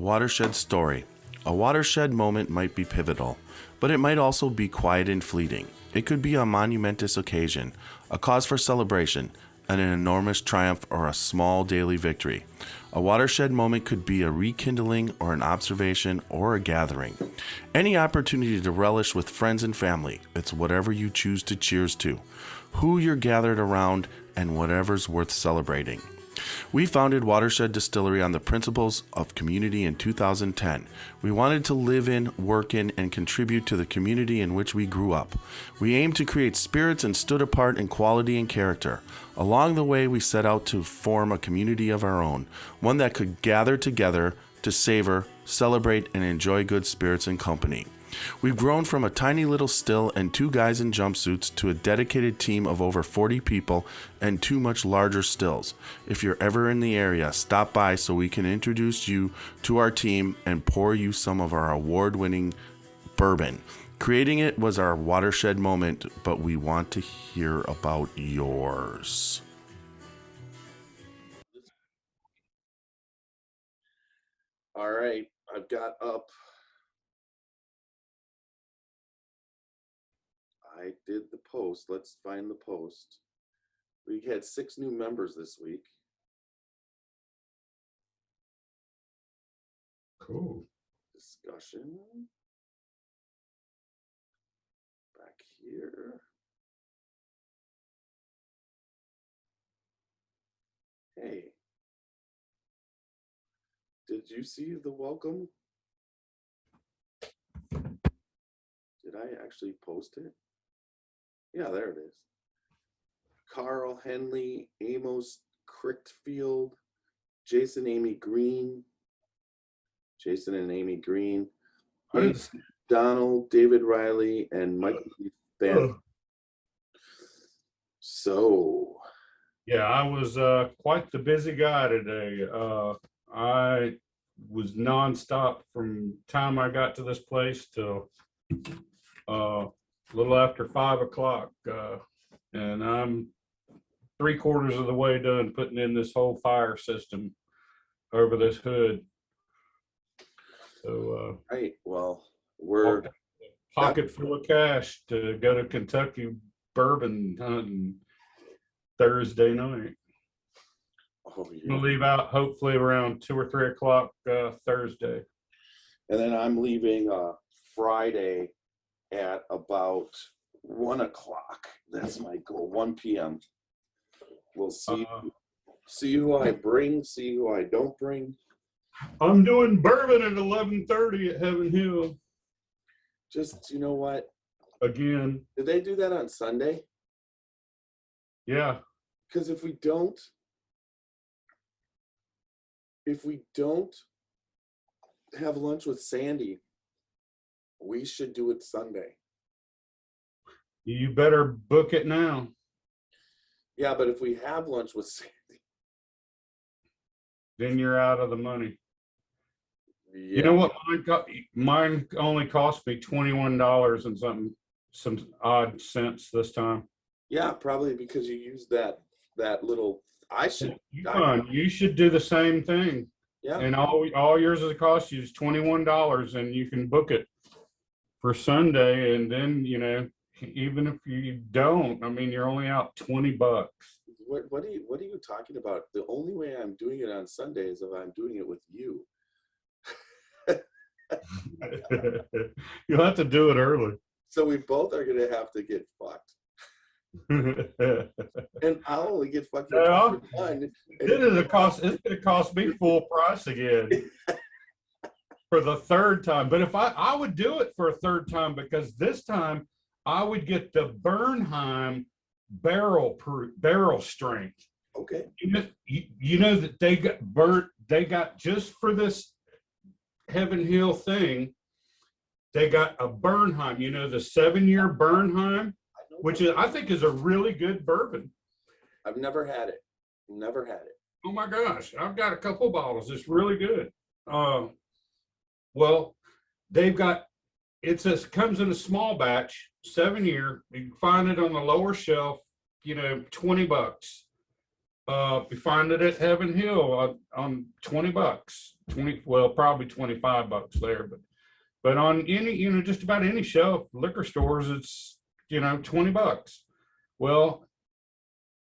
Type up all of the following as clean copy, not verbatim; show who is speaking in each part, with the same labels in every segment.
Speaker 1: Watershed story. A watershed moment might be pivotal, but it might also be quiet and fleeting. It could be a monumentous occasion, a cause for celebration, an enormous triumph, or a small daily victory. A watershed moment could be a rekindling or an observation or a gathering. Any opportunity to relish with friends and family. It's whatever you choose to cheers to, who you're gathered around, and whatever's worth celebrating. We founded Watershed Distillery on the principles of community in 2010. We wanted to live in, work in, and contribute to the community in which we grew up. We aimed to create spirits and stood apart in quality and character. Along the way, we set out to form a community of our own, one that could gather together to savor, celebrate, and enjoy good spirits and company. We've grown from a tiny little still and 2 guys in jumpsuits to a dedicated team of over 40 people and 2 much larger stills. If you're ever in the area, stop by so we can introduce you to our team and pour you some of our award-winning bourbon. Creating it was our watershed moment, but we want to hear about yours. All right, I've got up. I did the post. Let's find the post. We had 6 new members this week.
Speaker 2: Cool.
Speaker 1: Discussion. Back here. Hey. Did you see the welcome? Did I actually post it? Yeah, there it is. Carl Henley, Amos Crickfield, Jason and Amy Green, Donald, David Riley, and Michael Van. So,
Speaker 2: yeah, I was quite the busy guy today. I was nonstop from time I got to this place till a little after 5 o'clock, and I'm 3/4 of the way done putting in this whole fire system over this hood. So,
Speaker 1: right. Well, we're
Speaker 2: pocket full of cash to go to Kentucky bourbon hunting Thursday night.
Speaker 1: Oh, yeah.
Speaker 2: We'll leave out hopefully around 2 or 3 o'clock Thursday.
Speaker 1: And then I'm leaving Friday at about 1 o'clock. That's my goal, 1 p.m. We'll see who I bring, see who I don't bring.
Speaker 2: I'm doing bourbon at 11:30 at Heaven Hill.
Speaker 1: Just, you know what?
Speaker 2: Again.
Speaker 1: Did they do that on Sunday?
Speaker 2: Yeah.
Speaker 1: Because if we don't have lunch with Sandy, we should do it Sunday.
Speaker 2: You better book it now.
Speaker 1: Yeah, but if we have lunch with Sandy,
Speaker 2: then you're out of the money.
Speaker 1: Yeah.
Speaker 2: You know what? Mine only cost me $21 and some odd cents this time.
Speaker 1: Yeah, probably because you used that little.
Speaker 2: You should do the same thing.
Speaker 1: Yeah.
Speaker 2: And all yours is cost you is $21, and you can book it for Sunday. And then, you know, even if you don't, I mean, you're only out $20.
Speaker 1: What are you talking about? The only way I'm doing it on Sunday is if I'm doing it with you.
Speaker 2: You'll have to do it early.
Speaker 1: So we both are gonna have to get fucked. And I'll only get fucked for fun.
Speaker 2: It's gonna cost me full price again for the 3rd time. But if I would do it for a 3rd time, because this time I would get the Bernheim barrel strength.
Speaker 1: Okay.
Speaker 2: You know that they got just for this Heaven Hill thing, they got a Bernheim, you know, the 7-year Bernheim, which I think is a really good bourbon.
Speaker 1: I've never had it.
Speaker 2: Oh my gosh, I've got a couple bottles. It's really good. Well, they've got, comes in a small batch, 7-year. You can find it on the lower shelf, you know, $20. we find it at Heaven Hill on $20. Well, probably $25 there, but on any, just about any shelf, liquor stores, it's, $20. Well,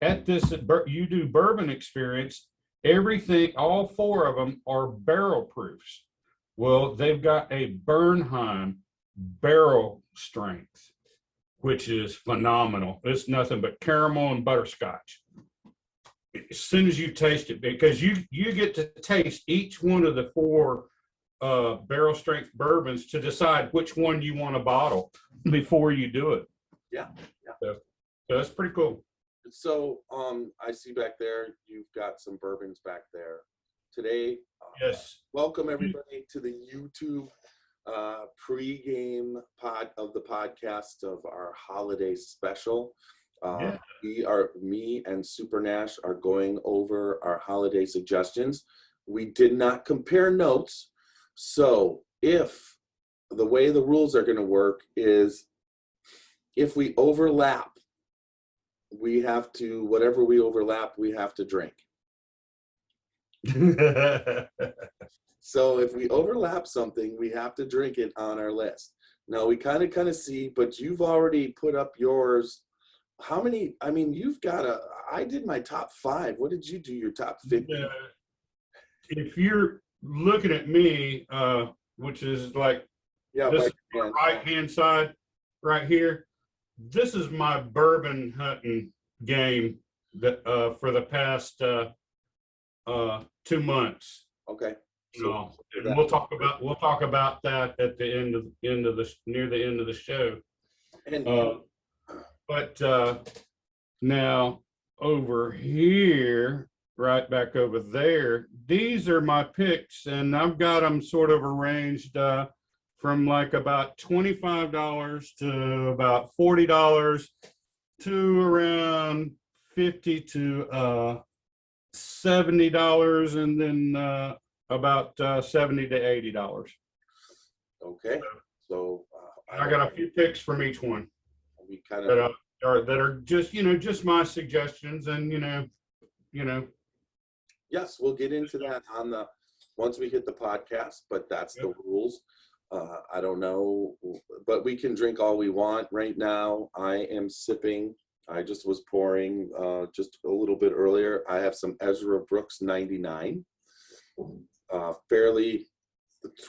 Speaker 2: at this You Do Bourbon Experience, everything, all four of them are barrel proofs. Well, they've got a Bernheim barrel strength, which is phenomenal. It's nothing but caramel and butterscotch. As soon as you taste it, because you get to taste each one of the four barrel strength bourbons to decide which one you want to bottle before you do it.
Speaker 3: Yeah.
Speaker 2: So that's pretty cool.
Speaker 3: So I see back there, you've got some bourbons back there today.
Speaker 2: Yes.
Speaker 3: Welcome everybody to the YouTube pre-game pod of the podcast of our holiday special.
Speaker 2: Yeah.
Speaker 3: Me and Super Nash are going over our holiday suggestions. We did not compare notes. So if the way the rules are going to work is if we overlap, we have to, whatever we overlap, we have to drink. So if we overlap something, we have to drink it on our list. Now we kind of see, but you've already put up yours. How many? I mean, I did my top 5. What did you do? Your top 50?
Speaker 2: If you're looking at me, which is like, this is my right-hand side right here. This is my bourbon hunting game that for the past 2 months.
Speaker 3: Okay.
Speaker 2: So and we'll talk about that at the end of near the end of the show.
Speaker 3: And
Speaker 2: but now over here, right back over there, these are my picks, and I've got them sort of arranged from like about $25 to about $40 to around $50 to $70, and then about $70 to $80.
Speaker 3: Okay. So
Speaker 2: I got a few picks from each one.
Speaker 3: We kind
Speaker 2: that
Speaker 3: of
Speaker 2: are just just my suggestions, and
Speaker 3: yes, we'll get into that once we hit the podcast, but that's the rules. I don't know, but we can drink all we want. Right now I am sipping, I just was pouring just a little bit earlier. I have some Ezra Brooks 99, fairly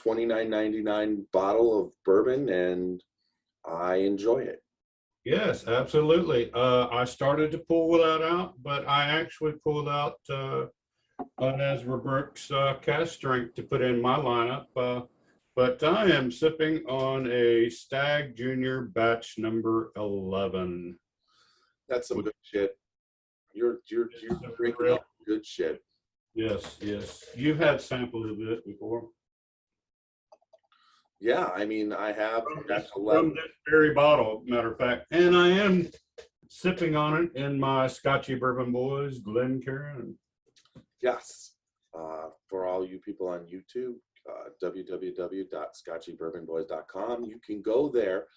Speaker 3: $29.99 bottle of bourbon, and I enjoy it.
Speaker 2: Yes, absolutely. I started to pull that out, but I actually pulled out an Ezra Brooks cast strength to put in my lineup. But I am sipping on a Stag Junior batch number 11.
Speaker 3: That's some good shit. You're drinking all good shit.
Speaker 2: Yes. You've had samples of it before.
Speaker 3: Yeah, I mean, I have
Speaker 2: from this very bottle, matter of fact, and I am sipping on it in my Scotchy Bourbon Boys Glencairn.
Speaker 3: Yes, for all you people on YouTube, www.scotchybourbonboys.com. You can go there,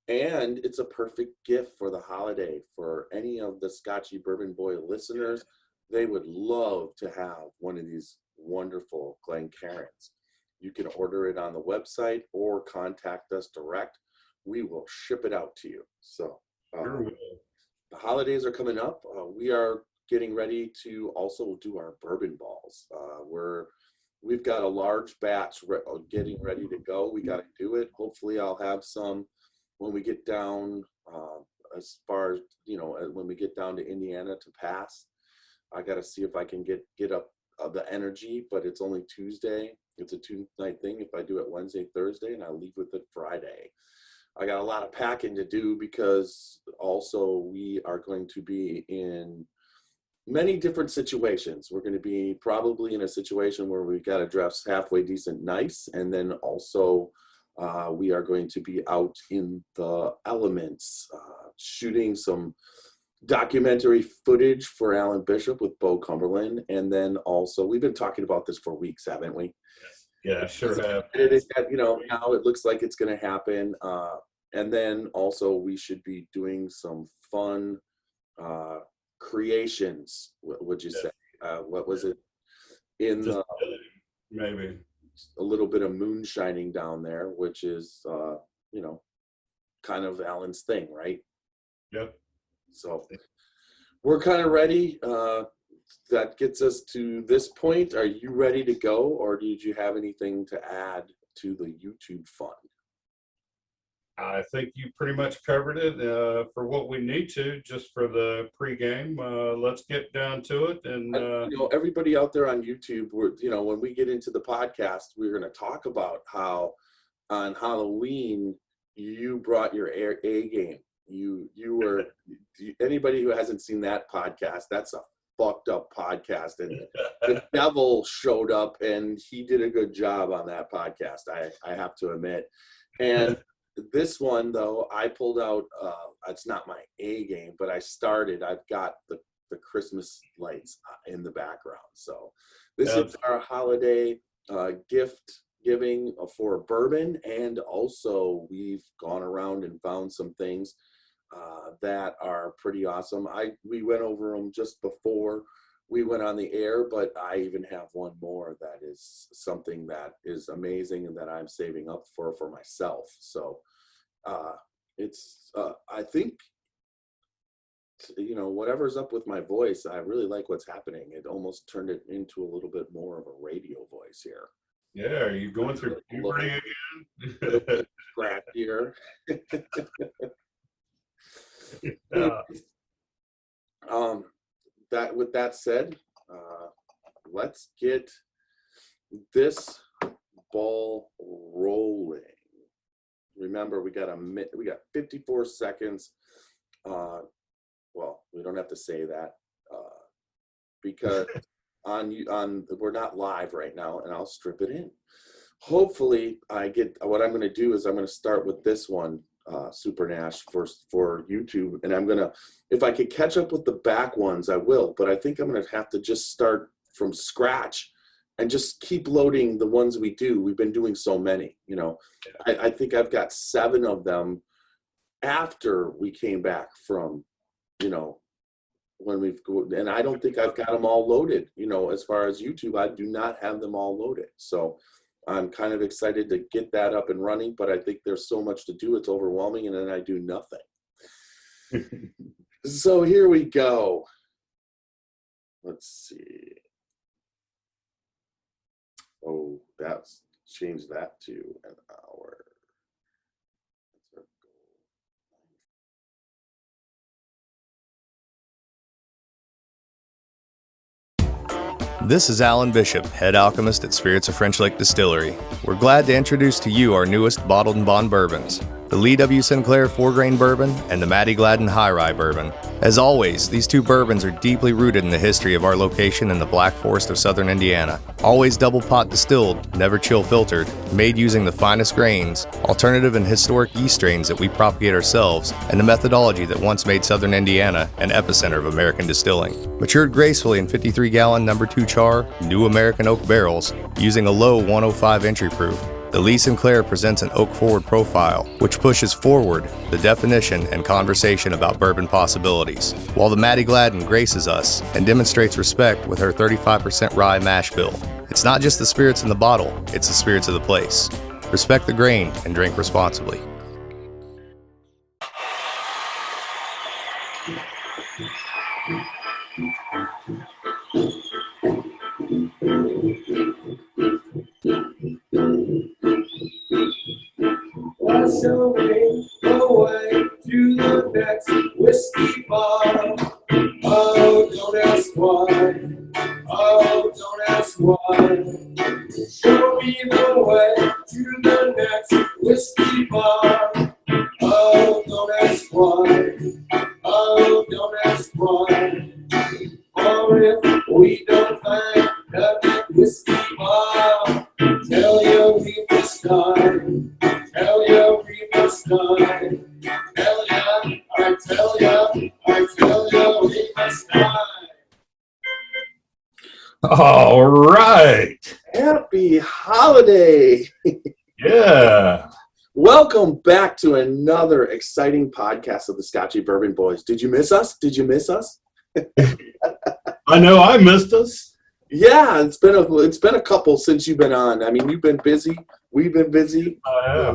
Speaker 3: and it's a perfect gift for the holiday for any of the Scotchy Bourbon Boy listeners. They would love to have one of these wonderful Glencairns. You can order it on the website or contact us direct. We will ship it out to you. So the holidays are coming up. We are getting ready to also do our bourbon balls. We've got a large batch getting ready to go. We got to do it. Hopefully I'll have some when we get down as far as, when we get down to Indiana to pass. I got to see if I can get up the energy, but it's only Tuesday. It's a 2-night thing. If I do it Wednesday, Thursday, and I leave with it Friday. I got a lot of packing to do because also we are going to be in many different situations. We're going to be probably in a situation where we've got to dress halfway decent nice, and then also we are going to be out in the elements shooting some documentary footage for Alan Bishop with Bo Cumberland. And then also, we've been talking about this for weeks, haven't we?
Speaker 2: Yeah, sure have.
Speaker 3: Now it looks like it's going to happen. And then also we should be doing some fun creations. What would you say? What was it? In
Speaker 2: Just
Speaker 3: the,
Speaker 2: maybe.
Speaker 3: a little bit of moonshining down there, which is, kind of Alan's thing, right?
Speaker 2: Yep.
Speaker 3: So we're kind of ready. That gets us to this point. Are you ready to go, or did you have anything to add to the YouTube fund?
Speaker 2: I think you pretty much covered it for what we need to, just for the pregame. Let's get down to it. And
Speaker 3: everybody out there on YouTube, when we get into the podcast, we're going to talk about how on Halloween you brought your A game. You were anybody who hasn't seen that podcast, that's a fucked up podcast, and the devil showed up and he did a good job on that podcast, I have to admit. And this one, though, I pulled out, it's not my A game, but I've got the Christmas lights in the background. So this is our holiday gift giving for bourbon. And also we've gone around and found some things that are pretty awesome. We went over them just before we went on the air, but I even have one more that is something that is amazing and that I'm saving up for myself. So it's I think, whatever's up with my voice, I really like what's happening. It almost turned it into a little bit more of a radio voice here.
Speaker 2: Yeah, are you going through puberty again?
Speaker 3: Crappier. With that said, let's get this ball rolling. Remember, we got 54 seconds. Well, we don't have to say that because we're not live right now, and I'll strip it in. Hopefully, what I'm going to do is I'm going to start with this one. Super Nash for YouTube, and if I could catch up with the back ones, I will, but I think I'm gonna have to just start from scratch and just keep loading the ones we do. We've been doing so many, I think I've got 7 of them after we came back from, and I don't think I've got them all loaded, as far as YouTube. I do not have them all loaded. So I'm kind of excited to get that up and running, but I think there's so much to do, it's overwhelming, and then I do nothing. So here we go. Let's see. Oh, change that to an hour.
Speaker 4: This is Alan Bishop, head alchemist at Spirits of French Lake Distillery. We're glad to introduce to you our newest bottled and bond bourbons, the Lee W. Sinclair 4-grain bourbon and the Matty Gladden High Rye bourbon. As always, these 2 bourbons are deeply rooted in the history of our location in the Black Forest of southern Indiana. Always double pot distilled, never chill filtered, made using the finest grains, alternative and historic yeast strains that we propagate ourselves, and the methodology that once made southern Indiana an epicenter of American distilling. Matured gracefully in 53-gallon No. 2 char, new American oak barrels, using a low 105 entry proof. The Lee Sinclair presents an oak-forward profile, which pushes forward the definition and conversation about bourbon possibilities, while the Matty Gladden graces us and demonstrates respect with her 35% rye mash bill. It's not just the spirits in the bottle, it's the spirits of the place. Respect the grain and drink responsibly.
Speaker 5: Wash away, away to the next whiskey bar. Oh, don't ask why. Oh, don't ask why. Show me the way to the next whiskey bar. Oh, don't ask why. Oh, don't ask why. Or if we don't find a whiskey bar, tell you we must die. Tell ya we must die. Tell ya, I tell ya we must die.
Speaker 2: All right.
Speaker 3: Happy holiday.
Speaker 2: Yeah.
Speaker 3: Welcome back to another exciting podcast of the Scotchy Bourbon Boys. Did you miss us?
Speaker 2: I know I missed us.
Speaker 3: Yeah, it's been a couple since you've been on. I mean, you've been busy. We've been busy.
Speaker 2: Yeah.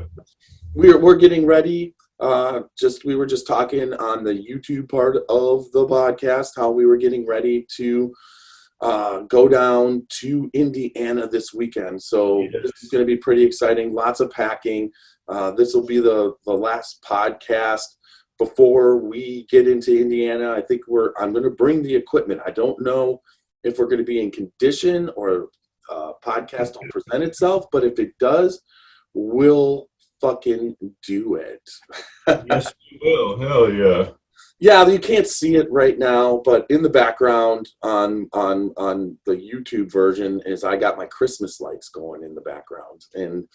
Speaker 3: We're getting ready. We were just talking on the YouTube part of the podcast how we were getting ready to go down to Indiana this weekend. So
Speaker 2: Yes.
Speaker 3: this is going to be pretty exciting. Lots of packing. This will be the last podcast before we get into Indiana. I think I'm going to bring the equipment. I don't know if we're going to be in condition or podcast will present itself, but if it does, we'll fucking do it.
Speaker 2: Yes, you will. Hell yeah.
Speaker 3: Yeah, you can't see it right now, but in the background on the YouTube version is I got my Christmas lights going in the background, and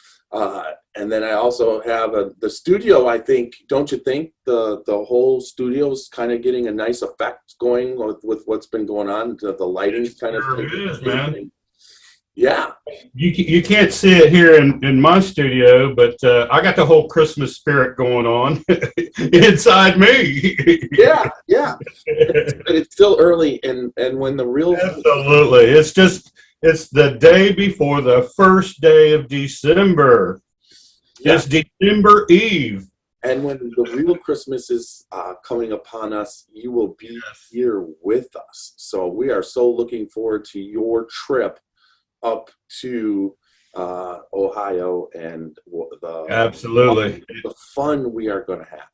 Speaker 3: then I also have the studio. I think, don't you think the whole studio is kind of getting a nice effect going with what's been going on? The lighting's kind of
Speaker 2: Sure is, man.
Speaker 3: Yeah.
Speaker 2: You can't see it here in my studio, but I got the whole Christmas spirit going on inside me.
Speaker 3: Yeah. But it's still early, and when the real
Speaker 2: Absolutely. It's the day before the first day of December.
Speaker 3: Yeah.
Speaker 2: It's December Eve.
Speaker 3: And when the real Christmas is coming upon us, you will be here with us. So we are so looking forward to your trip up to Ohio and
Speaker 2: Absolutely.
Speaker 3: the fun we are going to have.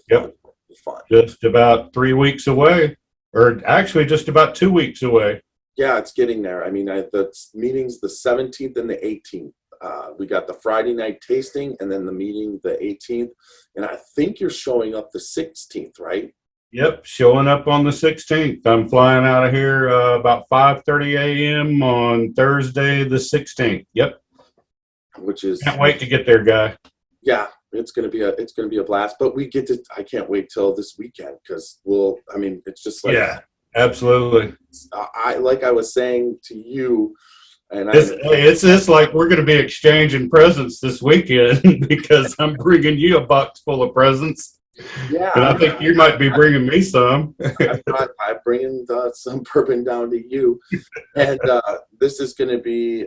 Speaker 2: Yep.
Speaker 3: The fun.
Speaker 2: Just about 3 weeks away, or actually just about 2 weeks away.
Speaker 3: Yeah, it's getting there. I mean, the meeting's the 17th and the 18th. We got the Friday night tasting and then the meeting the 18th. And I think you're showing up the 16th, right?
Speaker 2: Yep, showing up on the 16th. I'm flying out of here about 5:30 a.m. on Thursday the 16th. Yep.
Speaker 3: Which is
Speaker 2: Can't wait to get there, guy.
Speaker 3: Yeah, it's gonna be a blast. But I can't wait till this weekend because it's just like,
Speaker 2: Yeah, absolutely.
Speaker 3: like I was saying to you, and
Speaker 2: It's just like we're going to be exchanging presents this weekend because I'm bringing you a box full of presents.
Speaker 3: yeah,
Speaker 2: And I think you might be bringing me some.
Speaker 3: I'm bringing some bourbon down to you, and this is going to be,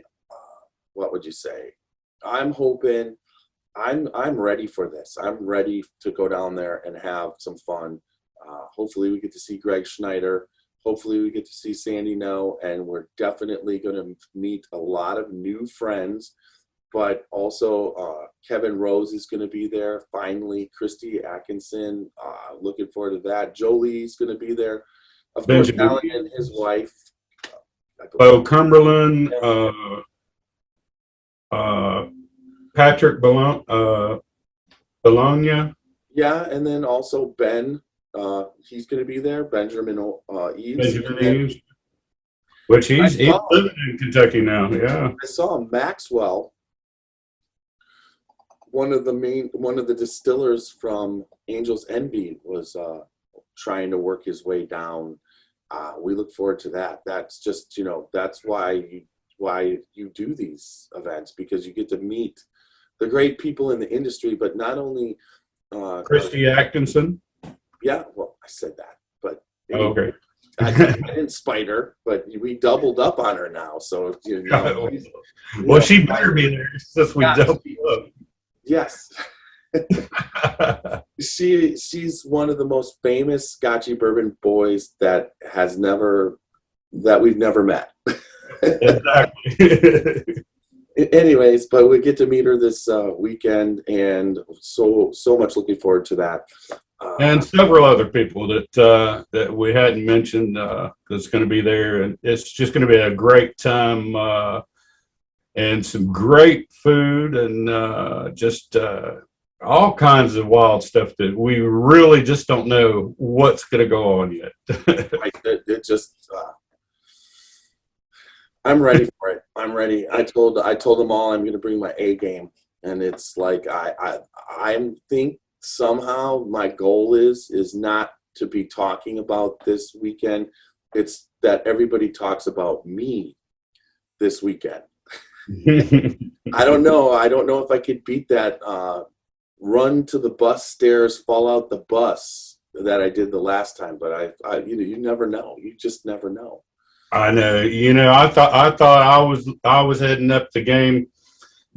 Speaker 3: what would you say? I'm hoping, I'm ready for this. I'm ready to go down there and have some fun. Hopefully, we get to see Greg Schneider. Hopefully, we get to see Sandy No, and we're definitely going to meet a lot of new friends. But also, Kevin Rose is going to be there. Finally, Christy Atkinson. Looking forward to that. Jolie's going to be there. Of course, Alan and his wife.
Speaker 2: Bo Cumberland, Patrick Bologna.
Speaker 3: Yeah, and then also Ben. He's going to be there. Benjamin Eves.
Speaker 2: Which he's living in Kentucky now. Yeah.
Speaker 3: I saw Maxwell. One of the distillers from Angel's Envy was trying to work his way down. We look forward to that. That's just, that's why you do these events, because you get to meet the great people in the industry, but not only
Speaker 2: Christy Atkinson.
Speaker 3: Yeah, well, I said that, but
Speaker 2: Okay.
Speaker 3: I didn't spite her, but we doubled up on her now. So
Speaker 2: Well, she better be there since we doubled up.
Speaker 3: Yes. She's one of the most famous Scotchy Bourbon boys that we've never met.
Speaker 2: Exactly.
Speaker 3: Anyways, but we get to meet her this weekend, and so much looking forward to that.
Speaker 2: And several other people that we hadn't mentioned that's going to be there, and it's just going to be a great time and some great food and just all kinds of wild stuff that we really just don't know what's going to go on yet.
Speaker 3: I'm ready for it. I'm ready. I told them all I'm going to bring my A game, and it's like I think somehow my goal is not to be talking about this weekend. It's that everybody talks about me this weekend. I don't know if I could beat that run to the bus stairs, fall out the bus that I did the last time, but you never know. You just never know.
Speaker 2: I know. I thought I was heading up the game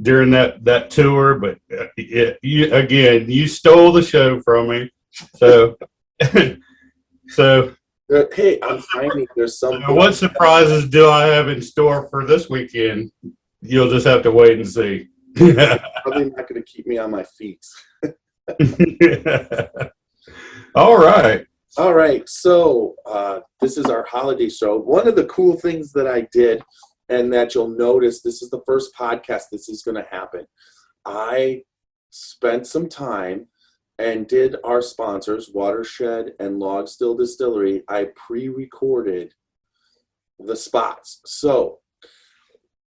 Speaker 2: during that tour, but you stole the show from me. So so
Speaker 3: Hey, I'm finding there's something.
Speaker 2: what surprises do I have in store for this weekend? You'll just have to wait and see.
Speaker 3: Probably not going to keep me on my feet.
Speaker 2: All right.
Speaker 3: All right, so this is our holiday show. One of the cool things that I did, and that you'll notice, this is the first podcast this is going to happen. I spent some time and did our sponsors, Watershed and Log Still Distillery. I pre-recorded the spots. So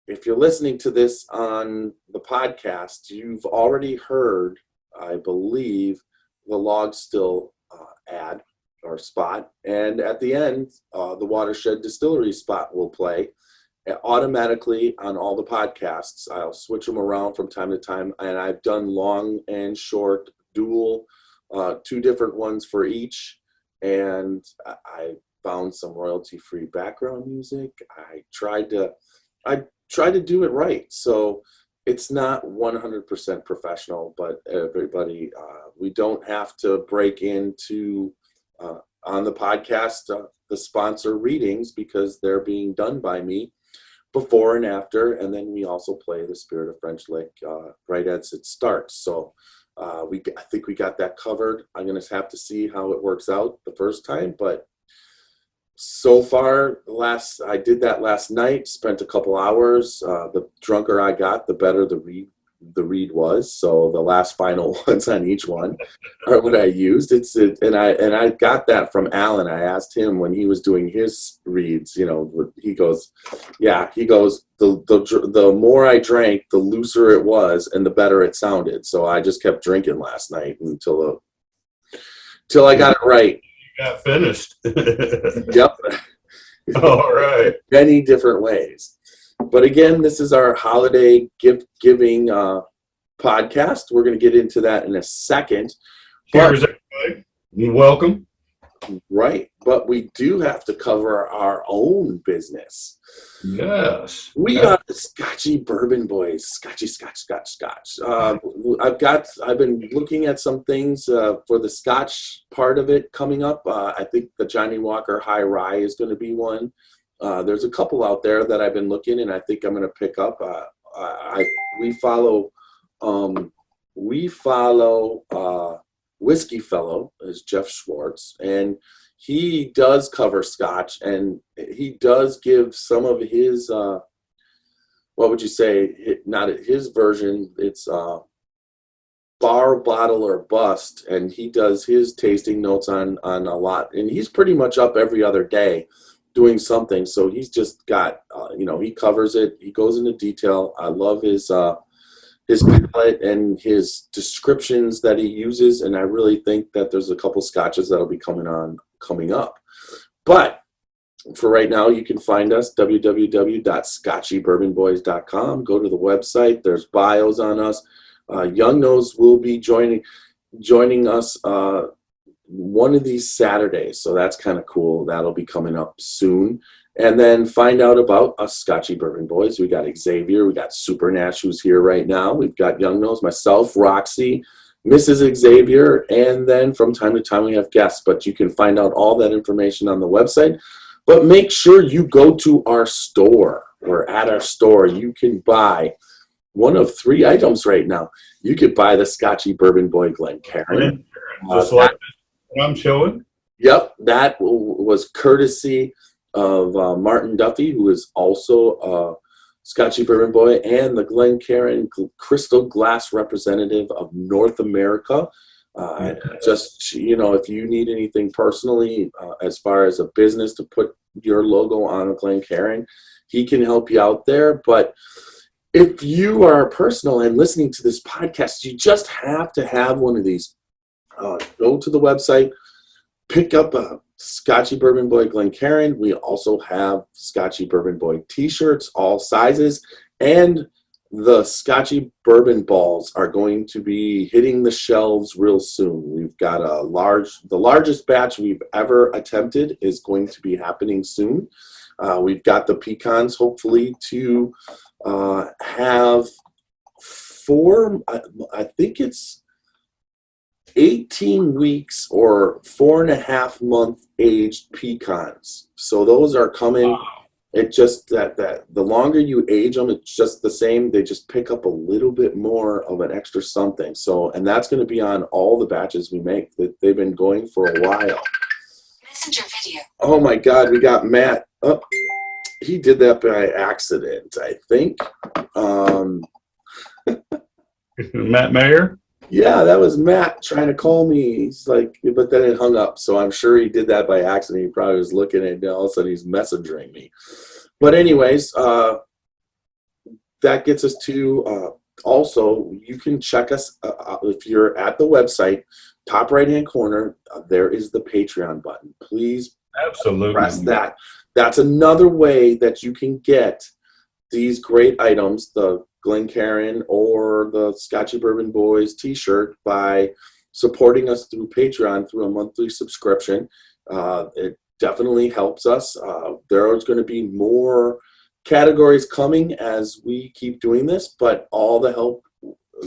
Speaker 3: if you're listening to this on the podcast, you've already heard, I believe, the Log Still ad or spot, and at the end the Watershed Distillery spot will play automatically on all the podcasts. I'll switch them around from time to time, and I've done long and short dual, 2 different ones for each, and I found some royalty-free background music. I tried to do it right, so it's not 100% professional, but everybody, we don't have to break into on the podcast the sponsor readings, because they're being done by me before and after, and then we also play the Spirit of French Lick right as it starts. So I think we got that covered. I'm going to have to see how it works out the first time, but so far, I did that last night, spent a couple hours. The drunker I got, the better the read was. So the last final ones on each one are what I used. And I got that from Alan. I asked him when he was doing his reads, he goes, the more I drank, the looser it was and the better it sounded. So I just kept drinking last night until I got it right.
Speaker 2: Got finished.
Speaker 3: Yep.
Speaker 2: All right.
Speaker 3: Many different ways. But again, this is our holiday gift-giving podcast. We're going to get into that in a second.
Speaker 2: Cheers, everybody. Welcome.
Speaker 3: Right. But we do have to cover our own business.
Speaker 2: Yes.
Speaker 3: We are the Scotchy Bourbon Boys. Scotch. I've been looking at some things for the Scotch part of it coming up. I think the Johnny Walker High Rye is going to be one. There's a couple out there that I've been looking, and I think I'm going to pick up. We follow Whiskey Fellow is Jeff Schwartz, and he does cover Scotch, and he does give some of his, what would you say, not his version, it's bar, bottle, or bust, and he does his tasting notes on a lot, and he's pretty much up every other day doing something, so he's just got, he covers it, he goes into detail. I love his palette and his descriptions that he uses, and I really think that there's a couple scotches that'll be coming up. But for right now, you can find us www.scotchybourbonboys.com. Go to the website. There's bios on us. Young Nose will be joining us one of these Saturdays, so that's kind of cool. That'll be coming up soon. And then find out about us Scotchy Bourbon Boys. We got Xavier, we got Super Nash, who's here right now. We've got Young Nose, myself, Roxy, Mrs. Xavier, and then from time to time we have guests. But you can find out all that information on the website. But make sure you go to our store. We're at our store. You can buy one of 3 items right now. You could buy the Scotchy Bourbon Boy Glencairn.
Speaker 2: Just like what I'm showing.
Speaker 3: Yep, that was courtesy of Martin Duffy, who is also a Scotchy Bourbon Boy and the Glencairn Crystal Glass representative of North America. Just, if you need anything personally as far as a business to put your logo on a Glencairn, he can help you out there. But if you are personal and listening to this podcast, you just have to have one of these. Go to the website, pick up a Scotchy Bourbon Boy Glencairn. We also have Scotchy Bourbon Boy t-shirts, all sizes, and the Scotchy Bourbon balls are going to be hitting the shelves real soon. We've got the largest batch we've ever attempted is going to be happening soon. We've got the pecans hopefully to have I think it's 18 weeks or 4.5 month aged pecans. So those are coming.
Speaker 2: Wow.
Speaker 3: It just that the longer you age them, it's just the same. They just pick up a little bit more of an extra something. So, and that's going to be on all the batches we make. That they've been going for a while.
Speaker 6: Messenger video.
Speaker 3: Oh my God, we got Matt. Oh, he did that by accident, I think.
Speaker 2: Matt Mayer.
Speaker 3: Yeah, that was Matt trying to call me. He's like, but then it hung up. So I'm sure he did that by accident. He probably was looking at it, and all of a sudden he's messaging me. But anyways, that gets us to also, you can check us if you're at the website, top right-hand corner, there is the Patreon button. Please
Speaker 2: Absolutely.
Speaker 3: press that. That's another way that you can get these great items, the Glencairn or the Scotchy Bourbon Boys t-shirt, by supporting us through Patreon through a monthly subscription. It definitely helps us. There is going to be more categories coming as we keep doing this, but all the help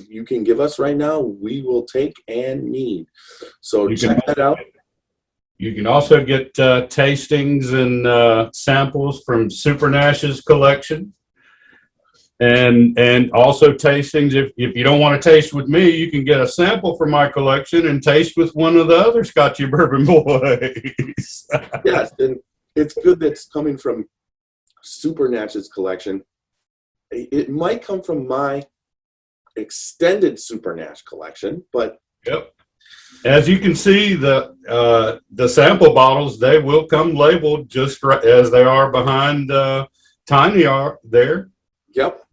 Speaker 3: you can give us right now, we will take and need. So check that out.
Speaker 2: You can also get tastings and samples from Super Nash's collection. And also tastings. If you don't want to taste with me, you can get a sample from my collection and taste with one of the other Scotchy Bourbon Boys.
Speaker 3: Yes, and it's good that's coming from Super Nash's collection. It might come from my extended Super Nash collection, but
Speaker 2: Yep. As you can see, the sample bottles, they will come labeled just as they are behind Tiny are there.
Speaker 3: yep,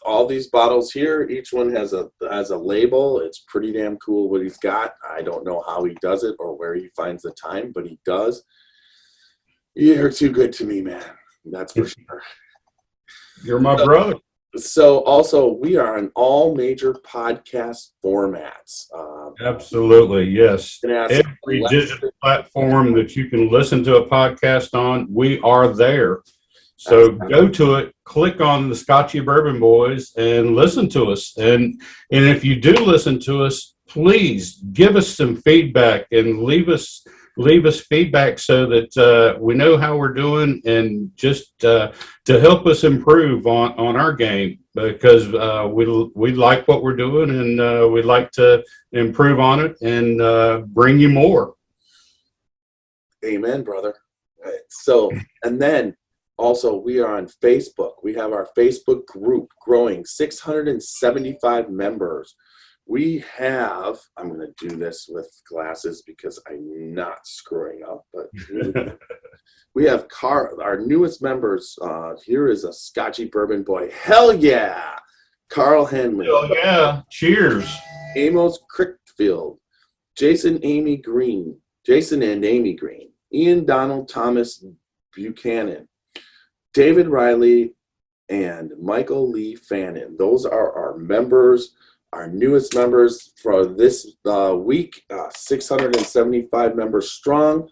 Speaker 3: all these bottles here, each one has a label. It's pretty damn cool what he's got. I don't know how he does it or where he finds the time, but he does. You're too good to me, man. That's for sure.
Speaker 2: You're my brother.
Speaker 3: So also, we are on all major podcast formats.
Speaker 2: Absolutely, yes.
Speaker 3: You can ask
Speaker 2: Every
Speaker 3: Alexa.
Speaker 2: digital platform that you can listen to a podcast on, we are there. So go to it, click on the Scotchy Bourbon Boys, and listen to us. And if you do listen to us, please give us some feedback and leave us feedback so that we know how we're doing, and just to help us improve on our game, because we like what we're doing, and we'd like to improve on it and bring you more.
Speaker 3: Amen, brother. So, and then also we are on Facebook. We have our Facebook group growing, 675 members. We have, I'm going to do this with glasses because I'm not screwing up, but we have our newest members. Here is a Scotchy Bourbon Boy. Hell yeah! Carl Henley.
Speaker 2: Oh yeah! Cheers.
Speaker 3: Amos Crickfield. Jason and Amy Green. Ian Donald Thomas Buchanan. David Riley and Michael Lee Fannin. Those are our members. Our newest members for this week, 675 members strong.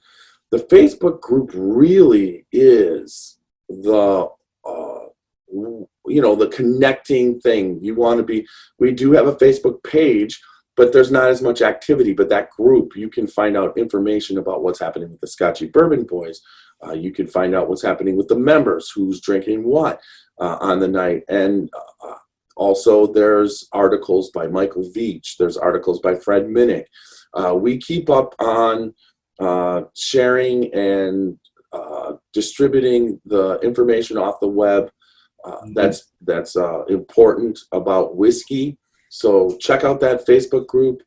Speaker 3: The Facebook group really is the connecting thing. You want to be. We do have a Facebook page, but there's not as much activity. But that group, you can find out information about what's happening with the Scotchy Bourbon Boys. You can find out what's happening with the members, who's drinking what on the night, and also, there's articles by Michael Veach. There's articles by Fred Minnick. We keep up on sharing and distributing the information off the web. That's important about whiskey. So check out that Facebook group.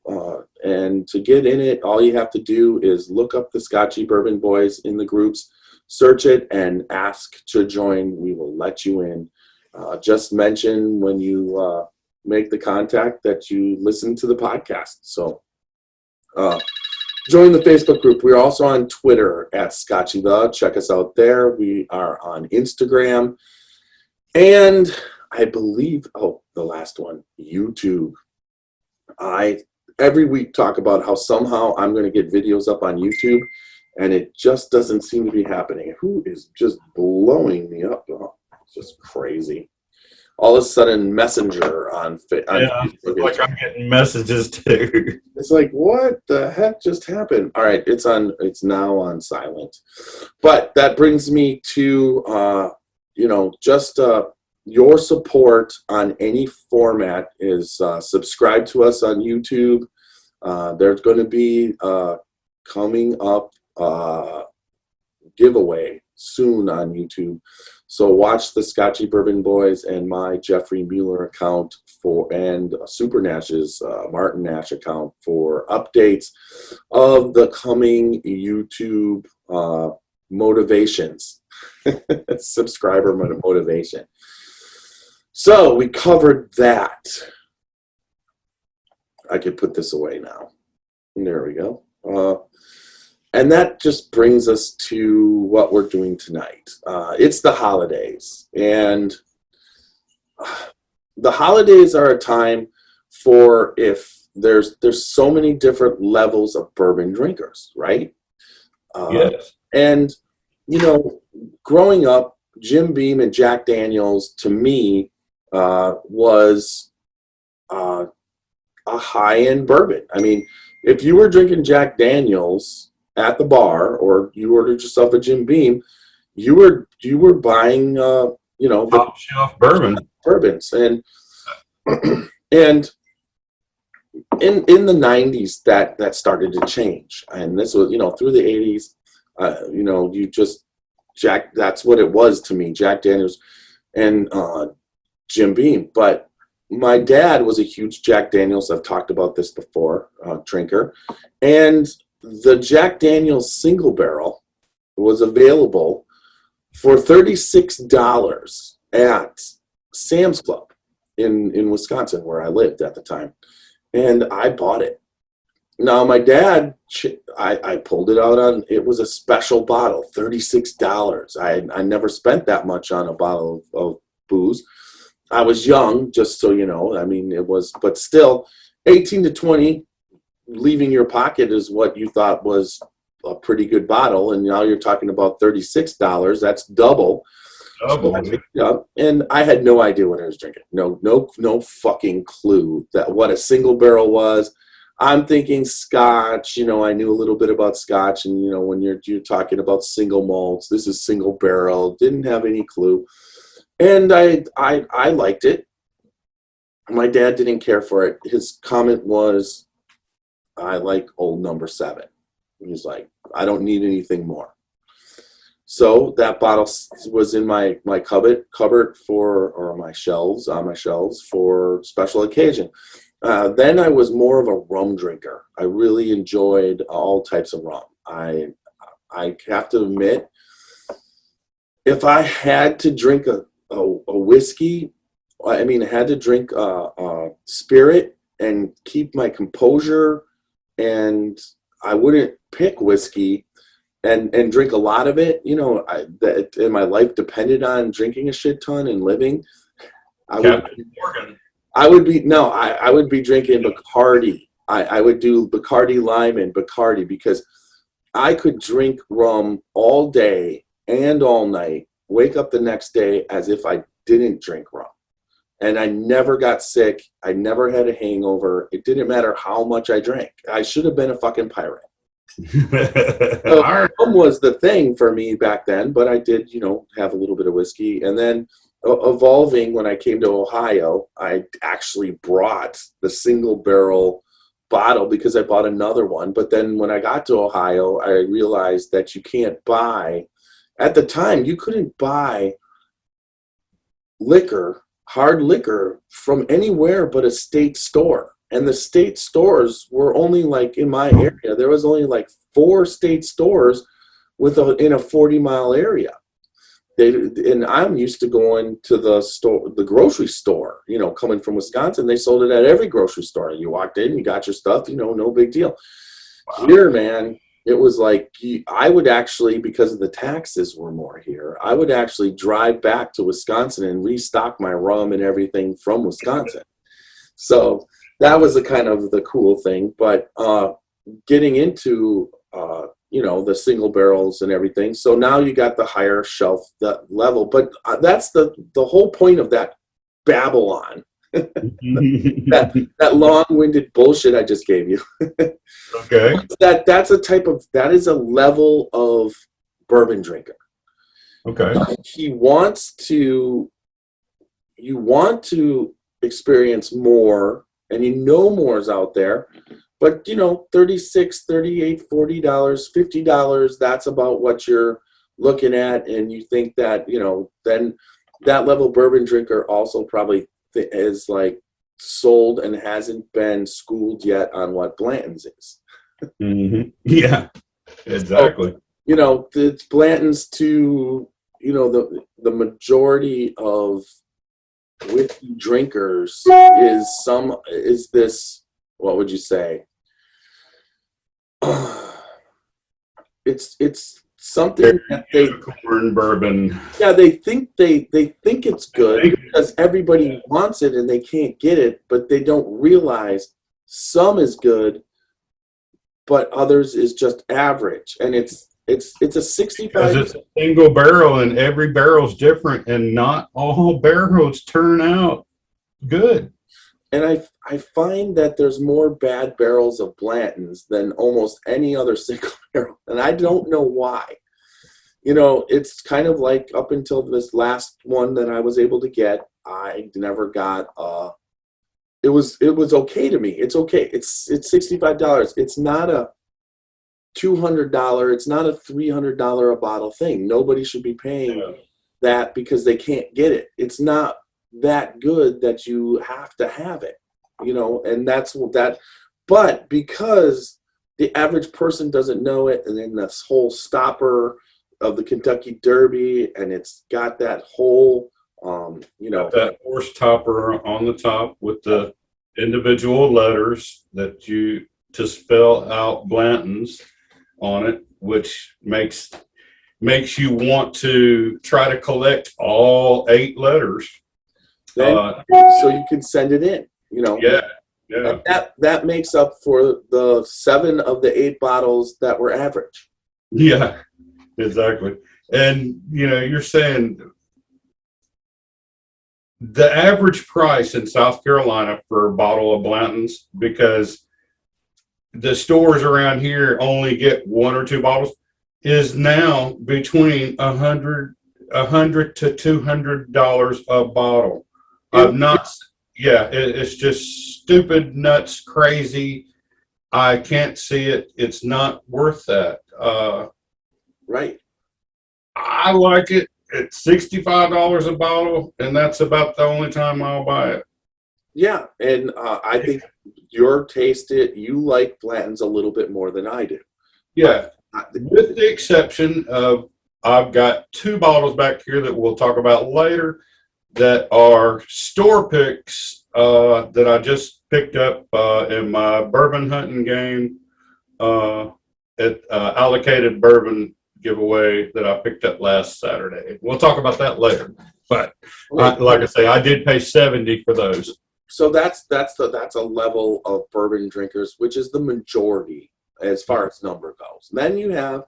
Speaker 3: And to get in it, all you have to do is look up the Scotchy Bourbon Boys in the groups, search it, and ask to join. We will let you in. Just mention when you make the contact that you listen to the podcast. So join the Facebook group. We're also on Twitter at ScotchyThe. Check us out there. We are on Instagram. And I believe, the last one, YouTube. I every week talk about how somehow I'm going to get videos up on YouTube, and it just doesn't seem to be happening. Who is just blowing me up? Oh, it's just crazy. All of a sudden, Messenger on
Speaker 2: Yeah,
Speaker 3: Facebook
Speaker 2: like I'm getting messages too.
Speaker 3: it's like, what the heck just happened? All right, it's now on silent. But that brings me to just your support on any format is subscribe to us on YouTube. There's going to be coming up giveaway soon on YouTube. So watch the Scotchy Bourbon Boys and my Jeffrey Mueller account and Super Nash's Martin Nash account for updates of the coming YouTube motivations, subscriber motivation. So we covered that. I could put this away now. There we go. And that just brings us to what we're doing tonight. It's the holidays. And the holidays are a time for if there's so many different levels of bourbon drinkers, right?
Speaker 2: Yes.
Speaker 3: And, growing up, Jim Beam and Jack Daniels, to me, was a high-end bourbon. I mean, if you were drinking Jack Daniels at the bar, or you ordered yourself a Jim Beam, you were buying,
Speaker 2: Top shelf bourbons.
Speaker 3: And and in the 90s, that started to change, and this was through the 80s. That's what it was to me, Jack Daniels and Jim Beam. But my dad was a huge Jack Daniels, I've talked about this before, drinker, and the Jack Daniels single barrel was available for $36 at Sam's Club in Wisconsin, where I lived at the time. And I bought it. Now, my dad, I pulled it out it was a special bottle, $36. I never spent that much on a bottle of booze. I was young, just so you know. I mean, it was, but still, 18 to 20, leaving your pocket is what you thought was a pretty good bottle, and now you're talking about $36. That's double. So I picked it up, and I had no idea what I was drinking. No fucking clue what a single barrel was. I'm thinking Scotch. I knew a little bit about Scotch, and when you're talking about single malts, this is single barrel. Didn't have any clue, and I liked it. My dad didn't care for it. His comment was, I like Old Number 7. He's like, I don't need anything more. So that bottle was in my cupboard on my shelves for special occasion. Then I was more of a rum drinker. I really enjoyed all types of rum. I have to admit, if I had to drink a whiskey, I had to drink spirit and keep my composure, and I wouldn't pick whiskey and drink a lot of it. And my life depended on drinking a shit ton and living. I would be drinking Bacardi. I would do Bacardi Lime and Bacardi, because I could drink rum all day and all night, wake up the next day as if I didn't drink rum. And I never got sick. I never had a hangover. It didn't matter how much I drank. I should have been a fucking pirate. So rum was the thing for me back then, but I did, have a little bit of whiskey. And then evolving, when I came to Ohio, I actually brought the single barrel bottle because I bought another one. But then when I got to Ohio, I realized that you can't buy, at the time, you couldn't buy hard liquor from anywhere but a state store. And the state stores were only in my area, there was only 4 state stores in a 40-mile area. And I'm used to going to the grocery store, coming from Wisconsin. They sold it at every grocery store. You walked in, you got your stuff, no big deal. Wow. Here, man, It was like I would actually, because of the taxes were more here, I would actually drive back to Wisconsin and restock my rum and everything from Wisconsin. So that was a kind of the cool thing. But getting into the single barrels and everything, so now you got the higher shelf level. But that's the whole point of that Babylon. that long-winded bullshit I just gave you.
Speaker 2: Okay.
Speaker 3: That is a level of bourbon drinker.
Speaker 2: Okay.
Speaker 3: You want to experience more, and more is out there, but $36, $38, $40, $50, that's about what you're looking at. And you think that, then that level bourbon drinker also probably is like sold and hasn't been schooled yet on what Blanton's is.
Speaker 2: Mm-hmm. Yeah, exactly.
Speaker 3: So, it's Blanton's to, the majority of whiskey drinkers is this, what would you say? It's something that
Speaker 2: Corn bourbon.
Speaker 3: Yeah, they think it's good because everybody wants it and they can't get it, but they don't realize some is good, but others is just average. And it's a 65.
Speaker 2: Because it's a single barrel and every barrel's different, and not all barrels turn out good.
Speaker 3: And I find that there's more bad barrels of Blanton's than almost any other single barrel, and I don't know why. It's kind of like up until this last one that I was able to get, I never got. It was okay to me. It's okay. It's $65. It's not a $200. It's not a $300 a bottle thing. Nobody should be paying that because they can't get it. It's not that good that you have to have it, and that's what that. But because the average person doesn't know it, and then this whole stopper of the Kentucky Derby, and it's got that whole,
Speaker 2: Got that horse topper on the top with the individual letters to spell out Blanton's on it, which makes you want to try to collect all 8 letters.
Speaker 3: so you can send it in,
Speaker 2: Yeah.
Speaker 3: And that makes up for the 7 of the 8 bottles that were average.
Speaker 2: Yeah. Exactly. And, you're saying the average price in South Carolina for a bottle of Blanton's, because the stores around here only get 1 or 2 bottles, is now between $100 to $200 a bottle. It's just stupid, nuts, crazy. I can't see it. It's not worth that.
Speaker 3: Right.
Speaker 2: I like it. It's $65 a bottle, and that's about the only time I'll buy it.
Speaker 3: Yeah, and I think you like Blanton's a little bit more than I do.
Speaker 2: Yeah, with the exception of I've got 2 bottles back here that we'll talk about later that are store picks that I just picked up in my bourbon hunting game at allocated bourbon giveaway that I picked up last Saturday. We'll talk about that later. But like I say, I did pay $70 for those.
Speaker 3: So that's a level of bourbon drinkers, which is the majority as far as number goes. Then you have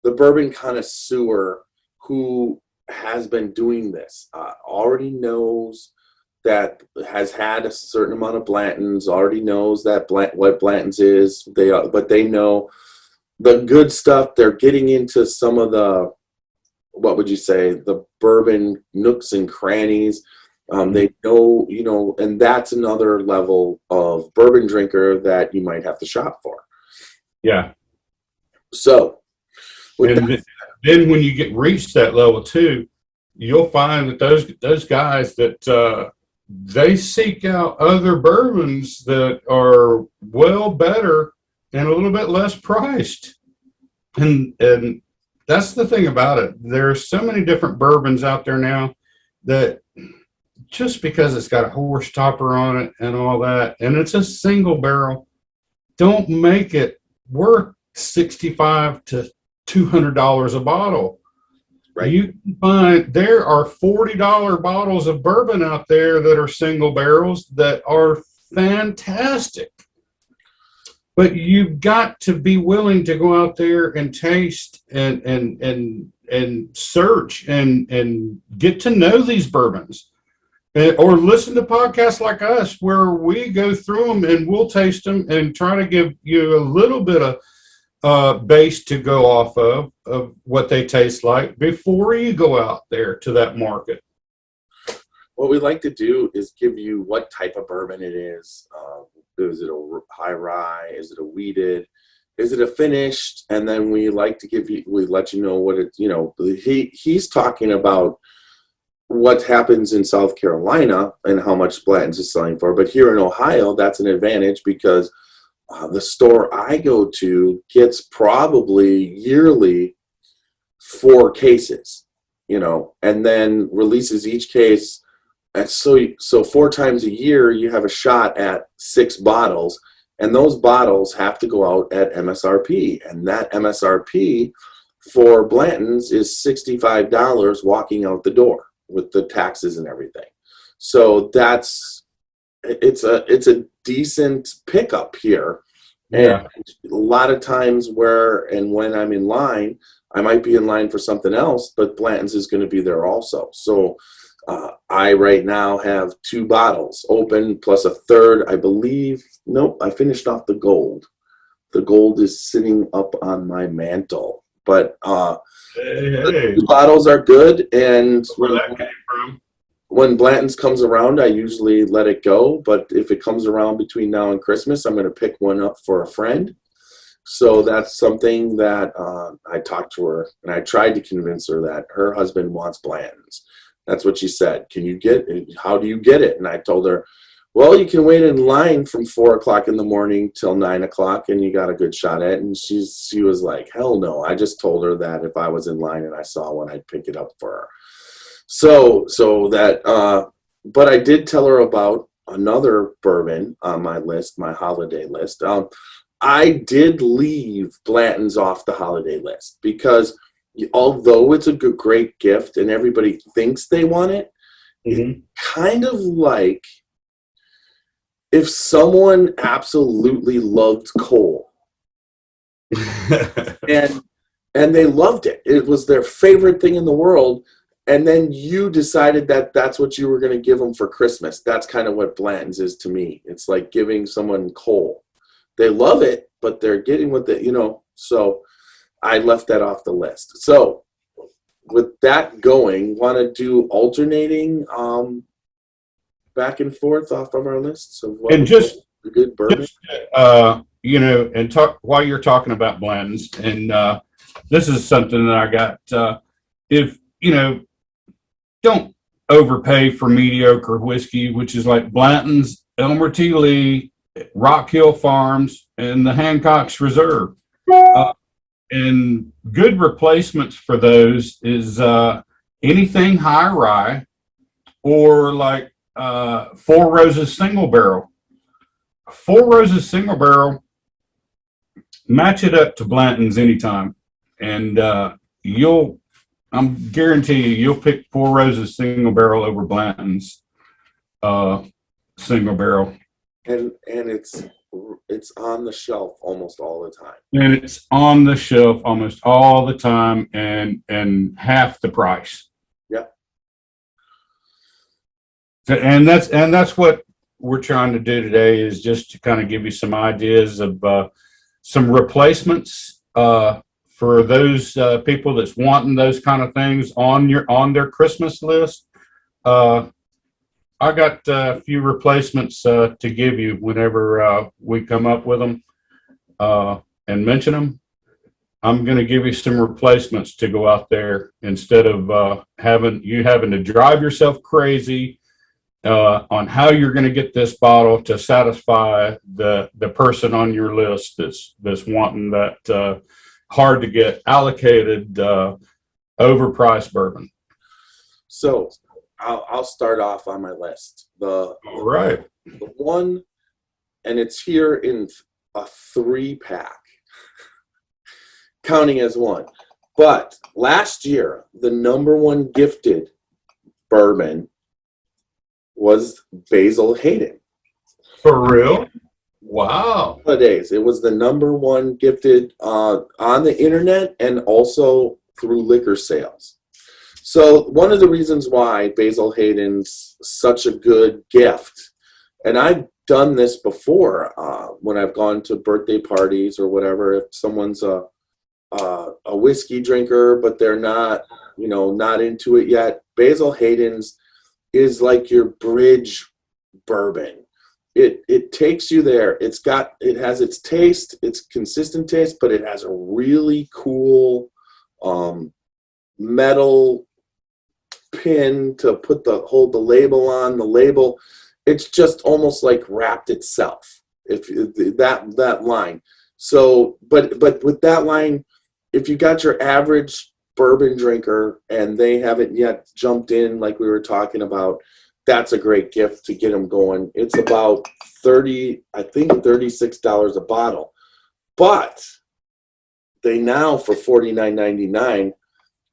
Speaker 3: the bourbon connoisseur who has been doing this, already knows that, has had a certain amount of Blanton's, already knows that what Blanton's is. But they know the good stuff. They're getting into some of the, what would you say, the bourbon nooks and crannies. They know, and that's another level of bourbon drinker that you might have to shop for.
Speaker 2: Yeah.
Speaker 3: So,
Speaker 2: then when you reach that level too, you'll find that those guys that they seek out other bourbons that are well better and a little bit less priced. And that's the thing about it. There's so many different bourbons out there now that just because it's got a horse topper on it and all that, and it's a single barrel, don't make it worth $65 to $200 a bottle.
Speaker 3: Right.
Speaker 2: You can find there are $40 bottles of bourbon out there that are single barrels that are fantastic. But you've got to be willing to go out there and taste and search and get to know these bourbons. Or listen to podcasts like us where we go through them and we'll taste them and try to give you a little bit of base to go off of what they taste like before you go out there to that market.
Speaker 3: What we like to do is give you what type of bourbon it is. Is it a high rye? Is it a wheated? Is it a finished? And then we like to we let you know what it, he's talking about what happens in South Carolina and how much Blanton's is selling for. But here in Ohio, that's an advantage because the store I go to gets probably yearly 4 cases, and then releases each case. And so 4 times a year, you have a shot at 6 bottles, and those bottles have to go out at MSRP. And that MSRP for Blanton's is $65 walking out the door with the taxes and everything. So it's a decent pickup here.
Speaker 2: Yeah.
Speaker 3: And a lot of times when I'm in line, I might be in line for something else, but Blanton's is going to be there also. So I right now have 2 bottles open plus a third, I believe. Nope, I finished off the gold. The gold is sitting up on my mantle. But
Speaker 2: Hey.
Speaker 3: 2 bottles are good, and
Speaker 2: Where that came from.
Speaker 3: when Blanton's comes around, I usually let it go. But if it comes around between now and Christmas, I'm going to pick one up for a friend. So that's something that I talked to her, and I tried to convince her that her husband wants Blanton's. That's what she said. Can you get it? How do you get it? And I told her, well, you can wait in line from 4 o'clock in the morning till 9 o'clock, and you got a good shot at it. And she was like, hell no. I just told her that if I was in line and I saw one, I'd pick it up for her. So that, but I did tell her about another bourbon on my list, my holiday list. I did leave Blanton's off the holiday list because although it's a great gift and everybody thinks they want it, it's kind of like if someone absolutely loved coal and they loved it. It was their favorite thing in the world. And then you decided that that's what you were going to give them for Christmas. That's kind of what Blanton's is to me. It's like giving someone coal. They love it, but they're getting what they, so I left that off the list. So with that going, want to do alternating back and forth off of our lists of what
Speaker 2: And just
Speaker 3: a good bourbon.
Speaker 2: and talk while you're talking about Blanton's, and this is something that I got. If don't overpay for mediocre whiskey, which is like Blanton's, Elmer T. Lee, Rock Hill Farms, and the Hancock's Reserve. And good replacements for those is anything high rye or like Four Roses single barrel. Four Roses single barrel, match it up to Blanton's anytime, and I'm guarantee you'll pick Four Roses single barrel over Blanton's single barrel.
Speaker 3: And it's on the shelf almost all the time.
Speaker 2: And it's on the shelf almost all the time and half the price.
Speaker 3: Yeah.
Speaker 2: And that's what we're trying to do today, is just to kind of give you some ideas of some replacements for those people that's wanting those kind of things on their Christmas list. I got a few replacements to give you whenever we come up with them and mention them. I'm going to give you some replacements to go out there instead of having to drive yourself crazy on how you're going to get this bottle to satisfy the person on your list that's wanting that hard to get allocated overpriced bourbon.
Speaker 3: So I'll start off on my list.
Speaker 2: All right.
Speaker 3: The one, and it's here in a 3-pack. counting as one. But last year, the #1 gifted bourbon was Basil Hayden.
Speaker 2: For real? Wow.
Speaker 3: Holidays. It was the #1 gifted on the internet and also through liquor sales. So one of the reasons why Basil Hayden's such a good gift, and I've done this before when I've gone to birthday parties or whatever, if someone's a whiskey drinker but they're not, not into it yet, Basil Hayden's is like your bridge bourbon. It takes you there. It has its taste, its consistent taste, but it has a really cool metal pin to hold the label on. The label, it's just almost like wrapped itself. If that line. So, but with that line, if you got your average bourbon drinker and they haven't yet jumped in, like we were talking about, that's a great gift to get them going. It's about $36 a bottle. But they now, for $49.99,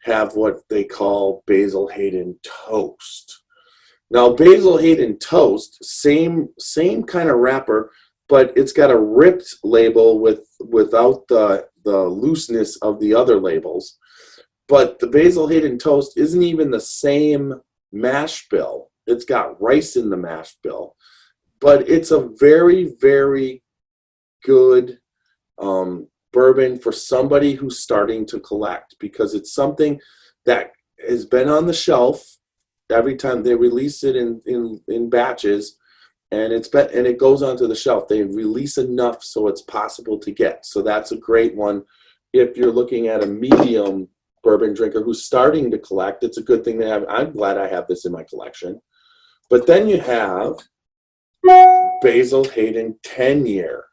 Speaker 3: have what they call Basil Hayden Toast. Now, Basil Hayden Toast, same kind of wrapper, but it's got a ripped label without the looseness of the other labels. But the Basil Hayden Toast isn't even the same mash bill. It's got rice in the mash bill, but it's a very, very good bourbon for somebody who's starting to collect, because it's something that has been on the shelf every time they release it in batches, and it goes onto the shelf. They release enough so it's possible to get. So that's a great one if you're looking at a medium bourbon drinker who's starting to collect. It's a good thing to have. I'm glad I have this in my collection. But then you have Basil Hayden 10-year.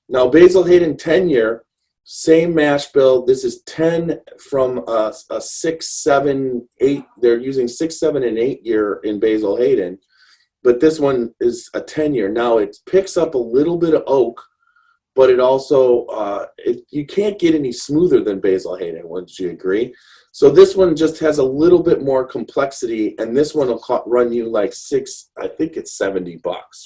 Speaker 3: Now, Basil Hayden 10-year, same mash bill. This is 10 from a 6, 7, 8. They're using 6, 7, and 8 year in Basil Hayden, but this one is a 10-year. Now, it picks up a little bit of oak, but it also, you can't get any smoother than Basil Hayden, wouldn't you agree? So this one just has a little bit more complexity, and this one will run you like I think it's $70,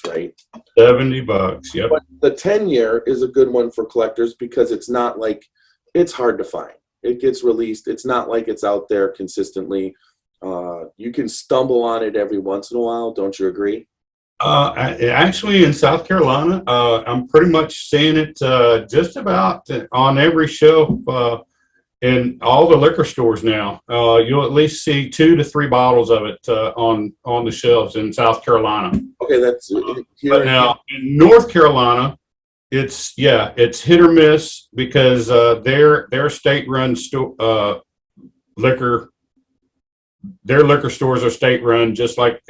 Speaker 3: right?
Speaker 2: $70, yep.
Speaker 3: But the 10-year is a good one for collectors because it's not like, it's hard to find. It gets released. It's not like it's out there consistently. You can stumble on it every once in a while. Don't you agree?
Speaker 2: Actually, in South Carolina, I'm pretty much seeing it just about on every shelf in all the liquor stores now. You'll at least see 2 to 3 bottles of it on the shelves in South Carolina.
Speaker 3: Okay, that's here.
Speaker 2: But now in North Carolina, it's hit or miss because their state-run liquor. Their liquor stores are state-run, just like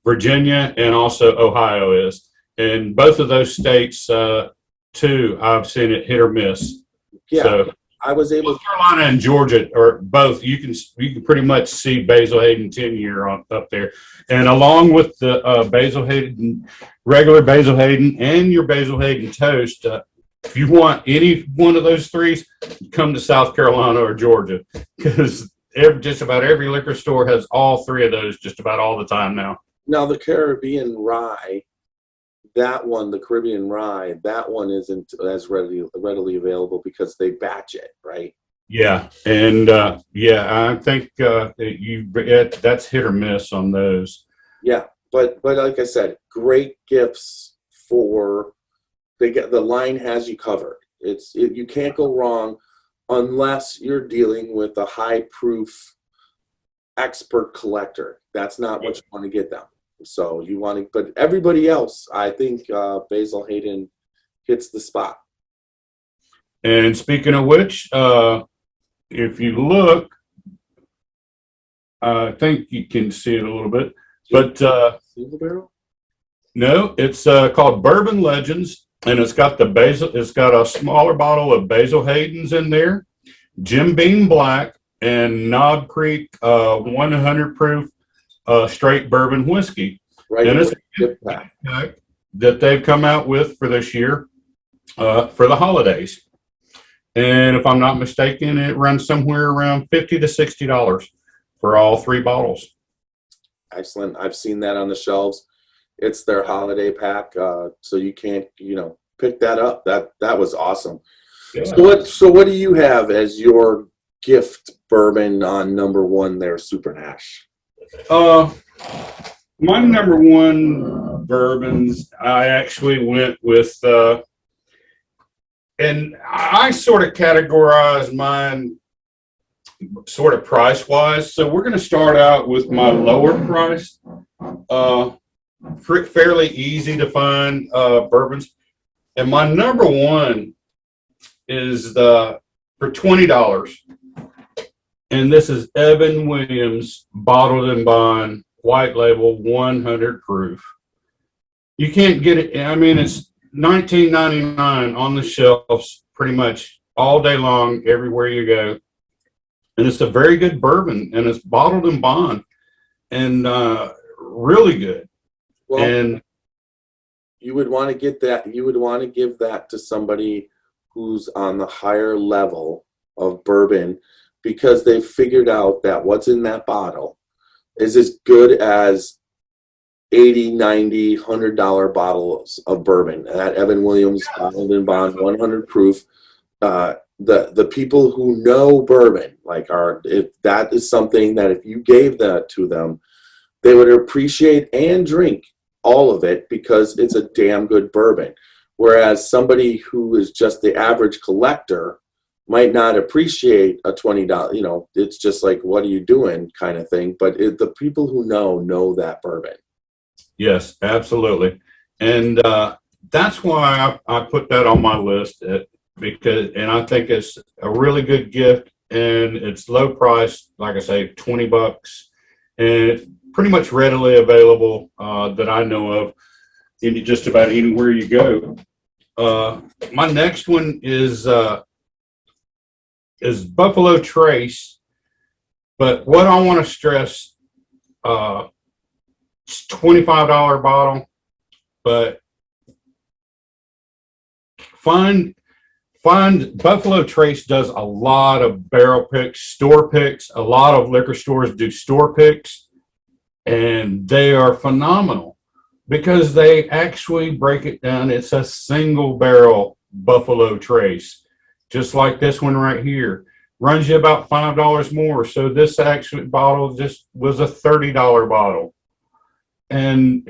Speaker 2: Virginia and also Ohio is. And both of those states, too, I've seen it hit or miss.
Speaker 3: Yeah,
Speaker 2: so
Speaker 3: I was able.
Speaker 2: North Carolina and Georgia are both. You can pretty much see Basil Hayden 10-year up there, and along with the Basil Hayden, regular Basil Hayden, and your Basil Hayden Toast. If you want any one of those three, come to South Carolina or Georgia, because just about every liquor store has all 3 of those just about all the time now.
Speaker 3: Now the Caribbean rye, that one isn't as readily available because they batch it, right?
Speaker 2: Yeah, and I think that's hit or miss on those.
Speaker 3: Yeah, but like I said, great gifts for the line has you covered. You can't go wrong unless you're dealing with a high proof expert collector. That's not what you want to get them. So you want to, but everybody else, I think Basil Hayden hits the spot.
Speaker 2: And speaking of which, if you look, I think you can see it a little bit, but
Speaker 3: Single barrel?
Speaker 2: no, it's called Bourbon Legends, and it's got a smaller bottle of Basil Hayden's in there, Jim Beam Black, and Knob Creek 100 proof straight bourbon whiskey.
Speaker 3: Right.
Speaker 2: And it's a gift pack that they've come out with for this year for the holidays. And if I'm not mistaken, it runs somewhere around $50 to $60 for all 3 bottles.
Speaker 3: Excellent. I've seen that on the shelves. It's their holiday pack, so you can't, pick that up. That was awesome.
Speaker 2: Yeah.
Speaker 3: So what do you have as your gift bourbon on number 1 there, Super Nash?
Speaker 2: My number 1 bourbons, I actually went with, and I sort of categorize mine sort of price wise. So we're going to start out with my lower price, fairly easy to find bourbons. And my number 1 is for $20. And this is Evan Williams Bottled and Bond White Label 100 proof. You can't get it. I mean, it's $19.99 on the shelves pretty much all day long, everywhere you go. And it's a very good bourbon, and it's bottled in bond, and really good.
Speaker 3: Well,
Speaker 2: And
Speaker 3: you would want to get that. You would want to give that to somebody who's on the higher level of bourbon, because they've figured out that what's in that bottle is as good as $80, $90, $100 bottles of bourbon. That Evan Williams Bottled and Bond 100 proof. The people who know bourbon, if that is something that if you gave that to them, they would appreciate and drink all of it, because it's a damn good bourbon. Whereas somebody who is just the average collector might not appreciate a $20, it's just like, what are you doing kind of thing. But the people who know that bourbon.
Speaker 2: yes, absolutely. And that's why I put that on my list, and I think it's a really good gift, and it's low price, like I say, $20, and it's pretty much readily available that I know of in just about anywhere you go. My next one is Buffalo Trace, but what I want to stress, it's $25 bottle, but find Buffalo Trace does a lot of barrel picks, store picks. A lot of liquor stores do store picks, and they are phenomenal because they actually break it down. It's a single barrel Buffalo Trace, just like this one right here. Runs you about $5 more. So this actually bottle just was a $30 bottle. And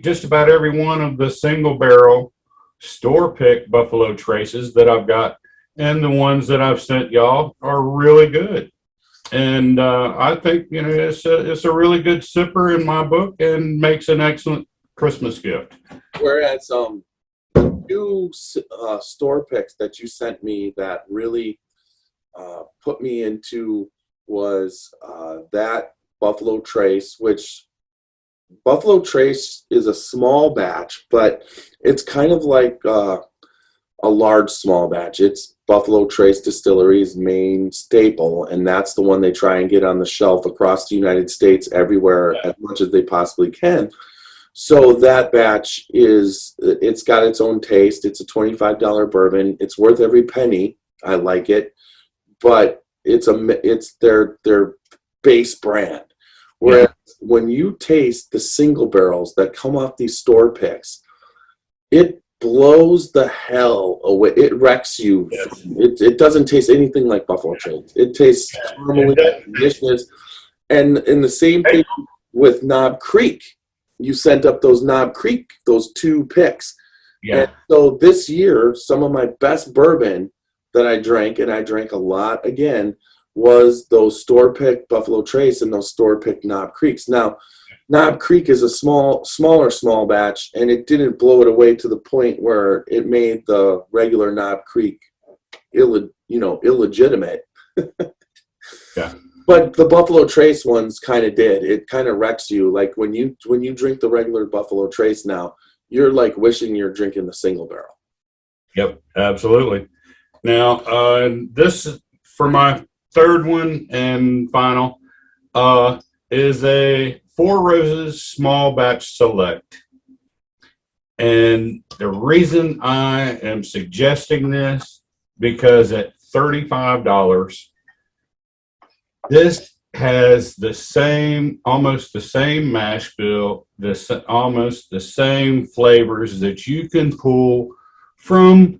Speaker 2: just about every one of the single barrel store pick Buffalo Traces that I've got, and the ones that I've sent y'all, are really good. And I think it's a really good sipper in my book, and makes an excellent Christmas gift.
Speaker 3: Whereas two store picks that you sent me that really put me into was that Buffalo Trace, which Buffalo Trace is a small batch, but it's kind of like a large small batch. It's Buffalo Trace Distillery's main staple, and that's the one they try and get on the shelf across the United States everywhere as much as they possibly can. So that batch it's got its own taste. It's a $25 bourbon. It's worth every penny. I like it, but it's their base brand. Whereas when you taste the single barrels that come off these store picks, it blows the hell away. It wrecks you.
Speaker 2: Yes.
Speaker 3: It doesn't taste anything like Buffalo Trace. It tastes caramely, delicious. And in the same thing with Knob Creek, you sent up those Knob Creek, those 2 picks.
Speaker 2: Yeah.
Speaker 3: And so this year, some of my best bourbon that I drank, and I drank a lot again, was those store pick Buffalo Trace and those store pick Knob Creeks. Now, Knob Creek is a smaller batch, and it didn't blow it away to the point where it made the regular Knob Creek illegitimate.
Speaker 2: Yeah.
Speaker 3: But the Buffalo Trace ones kind of did. It kind of wrecks you. Like when you drink the regular Buffalo Trace now, you're like wishing you're drinking the single barrel.
Speaker 2: Yep, absolutely. Now, this for my third one and final is a Four Roses Small Batch Select. And the reason I am suggesting this, because at $35. This has the same, almost the same mash bill, almost the same flavors that you can pull from,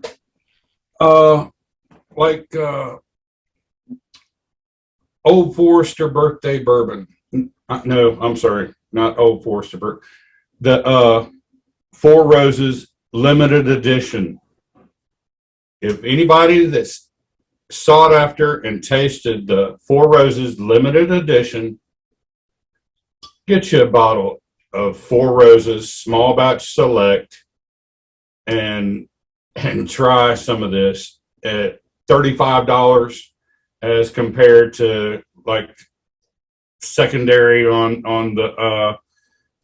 Speaker 2: like Old Forester birthday bourbon. No, I'm sorry, not Old Forester. The Four Roses limited edition. If anybody that's sought after and tasted the Four Roses limited edition, get you a bottle of Four Roses small batch select and try some of this at $35 as compared to like secondary on the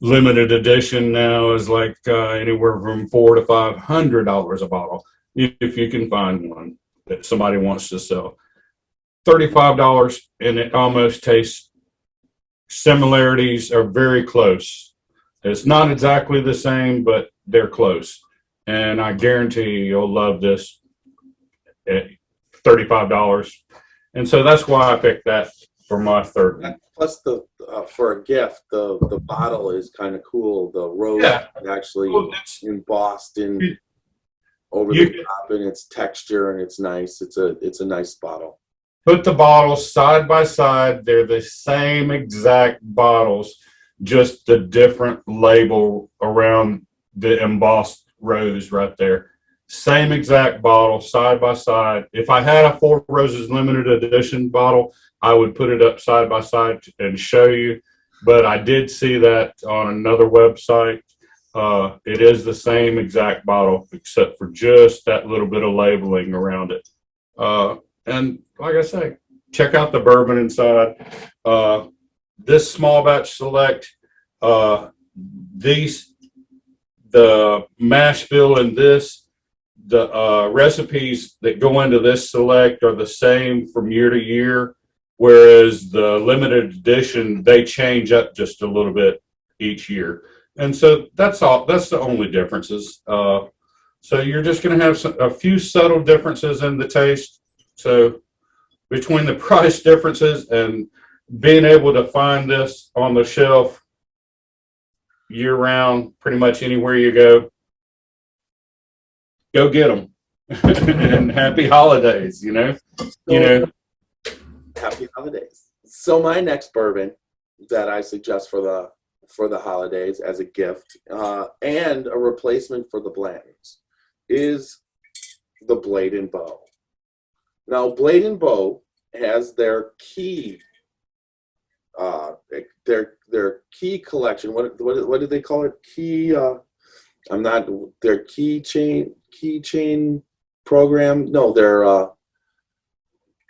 Speaker 2: limited edition now is like anywhere from $400 to $500 a bottle if you can find one that somebody wants to sell. $35, and it almost tastes, similarities are very close. It's not exactly the same, but they're close. And I guarantee you'll love this at $35. And so that's why I picked that for my third one.
Speaker 3: Plus, the for a gift, the bottle is kind of cool. The rose actually embossed in over the top, and its texture, and it's nice. It's a nice bottle.
Speaker 2: Put the bottles side by side. They're the same exact bottles, just the different label around the embossed rose right there. Same exact bottle, side by side. If I had a Four Roses limited edition bottle, I would put it up side by side and show you. But I did see that on another website. It is the same exact bottle, except for just that little bit of labeling around it. And like I say, check out the bourbon inside. This small batch select, the mash bill in this, the recipes that go into this select are the same from year to year, whereas the limited edition, they change up just a little bit each year. And so that's all. That's the only differences. So you're just going to have a few subtle differences in the taste. So between the price differences and being able to find this on the shelf year round, pretty much anywhere you go get them. And happy holidays,
Speaker 3: Happy holidays. So my next bourbon that I suggest for the holidays as a gift and a replacement for the Blantons is the Blade and Bow. Now, Blade and Bow has their key collection. What do they call it? Their keychain program. No, their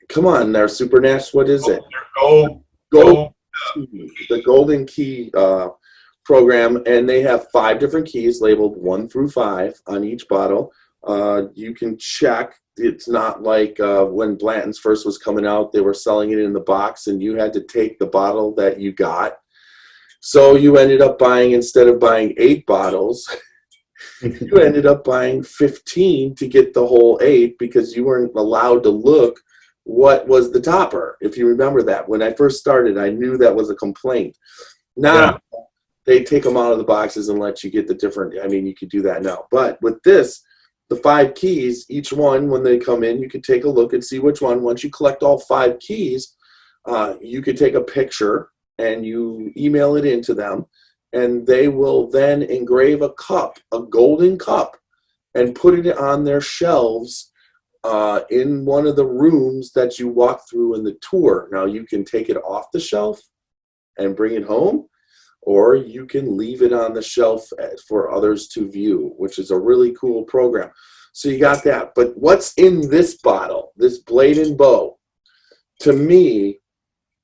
Speaker 3: come on, their Super Nash. What is it? Gold. The Golden Key program, and they have 5 different keys labeled 1 through 5 on each bottle. You can check. It's not like when Blanton's first was coming out, they were selling it in the box, and you had to take the bottle that you got. So you ended up buying, instead of buying 8 bottles, you ended up buying 15 to get the whole 8 because you weren't allowed to look what was the topper. If you remember that, when I first started, I knew that was a complaint. Now they take them out of the boxes and let you get the different. I mean, you could do that now, but with this, the 5 keys, each one, when they come in, you can take a look and see which one. Once you collect all 5 keys, you can take a picture and you email it into them, and they will then engrave a cup, a golden cup, and put it on their shelves in one of the rooms that you walk through in the tour. Now, you can take it off the shelf and bring it home, or you can leave it on the shelf for others to view, which is a really cool program. So you got that. But what's in this bottle, this Blade and Bow? To me,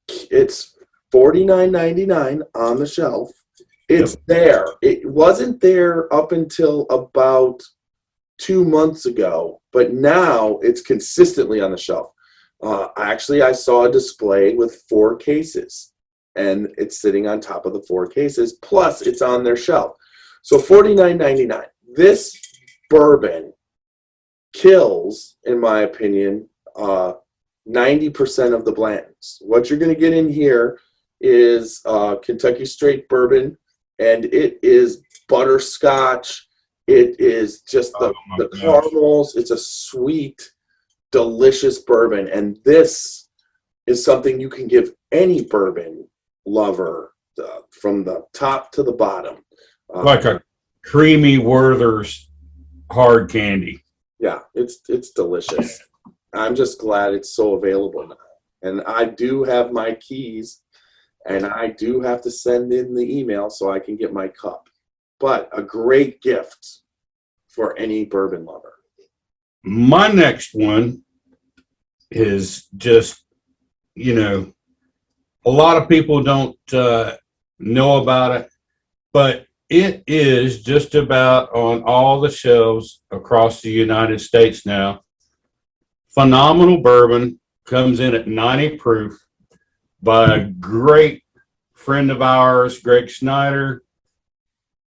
Speaker 3: it's $49.99 on the shelf. It's there. It wasn't there up until about 2 months ago, but now it's consistently on the shelf. Actually, I saw a display with 4 cases, and it's sitting on top of the 4 cases, plus it's on their shelf. So $49.99. This bourbon kills, in my opinion, 90% of the blends. What you're going to get in here is Kentucky Straight Bourbon, and it is butterscotch. It is just the caramels. It's a sweet, delicious bourbon, and this is something you can give any bourbon lover from the top to the bottom.
Speaker 2: Like a creamy Werther's hard candy.
Speaker 3: Yeah, it's delicious. I'm just glad it's so available now. And I do have my keys, and I do have to send in the email so I can get my cup. But a great gift for any bourbon lover.
Speaker 2: My next one is just, you know, a lot of people don't know about it, but it is just about on all the shelves across the United States now. Phenomenal bourbon, comes in at 90 proof by a great friend of ours, Greg Snyder,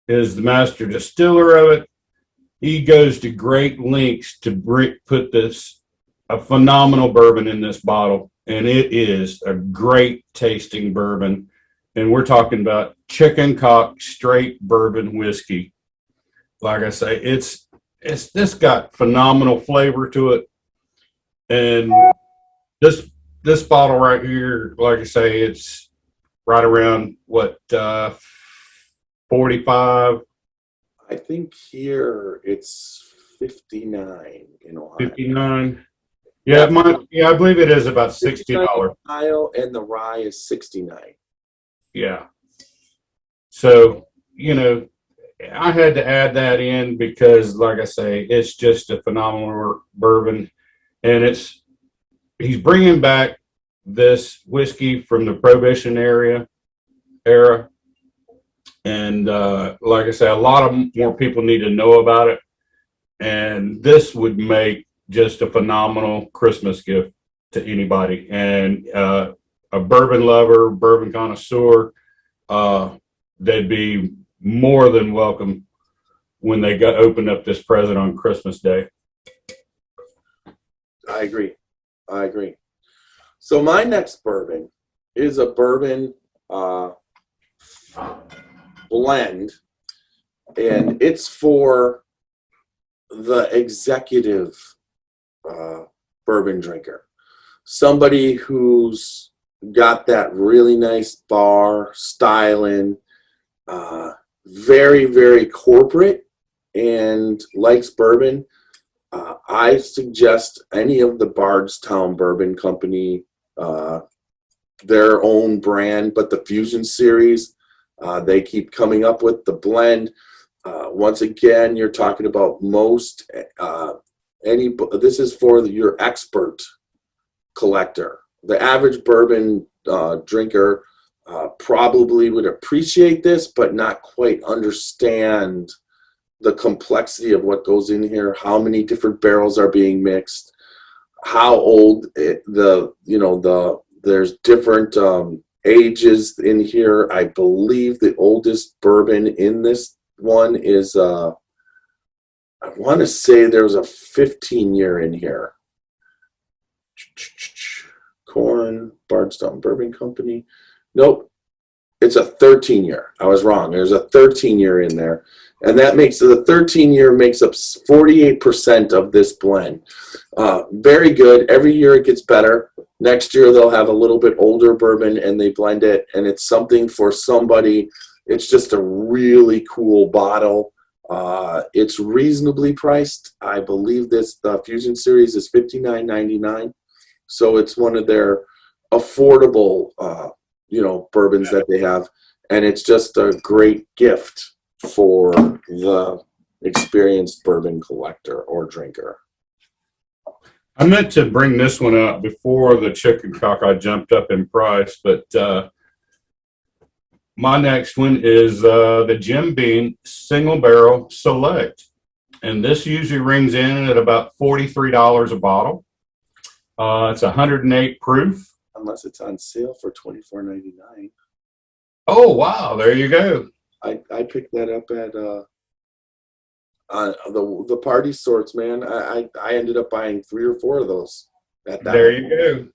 Speaker 2: is the master distiller of it. He goes to great lengths to put a phenomenal bourbon in this bottle, and it is a great tasting bourbon. And we're talking about Chicken Cock Straight Bourbon Whiskey. Like I say, it's this got phenomenal flavor to it. And this bottle right here, like I say, it's right around what 45.
Speaker 3: I think here it's 59 in Ohio.
Speaker 2: 59. Yeah, I believe it is about $60.
Speaker 3: Ohio, and the rye is 69.
Speaker 2: Yeah. So, you know, I had to add that in because, like I say, it's just a phenomenal bourbon. And he's bringing back this whiskey from the Prohibition era. And like I say, a lot of more people need to know about it. And this would make just a phenomenal Christmas gift to anybody. And a bourbon lover, bourbon connoisseur, they'd be more than welcome when they open up this present on Christmas Day.
Speaker 3: I agree. So my next bourbon is a bourbon blend, and it's for the executive bourbon drinker, somebody who's got that really nice bar styling, very, very corporate, and likes bourbon. I suggest any of the Bardstown Bourbon Company, their own brand, but the Fusion series, they keep coming up with the blend. Once again, you're talking about this is for your expert collector. The average bourbon drinker probably would appreciate this, but not quite understand the complexity of what goes in here, how many different barrels are being mixed, how old there's different ages in here. I believe the oldest bourbon in this one is I want to say there's a 15-year in here. Corn, Bardstown Bourbon Company. Nope, it's a 13-year. I was wrong. There's a 13-year in there. And that makes the 13-year makes up 48% of this blend. Very good. Every year it gets better. Next year they'll have a little bit older bourbon and they blend it, and it's something for somebody. It's just a really cool bottle. It's reasonably priced. I believe the Fusion series is $59.99. So it's one of their affordable bourbons that they have, and it's just a great gift for the experienced bourbon collector or drinker.
Speaker 2: I meant to bring this one up before the Chicken Cock. I jumped up in price, but my next one is the Jim Beam Single Barrel Select, and this usually rings in at about $43 a bottle. It's 108 proof.
Speaker 3: Unless it's on sale for $24.99.
Speaker 2: Oh wow! There you go.
Speaker 3: I picked that up at the party sorts, man. I ended up buying 3 or 4 of those. At that
Speaker 2: There you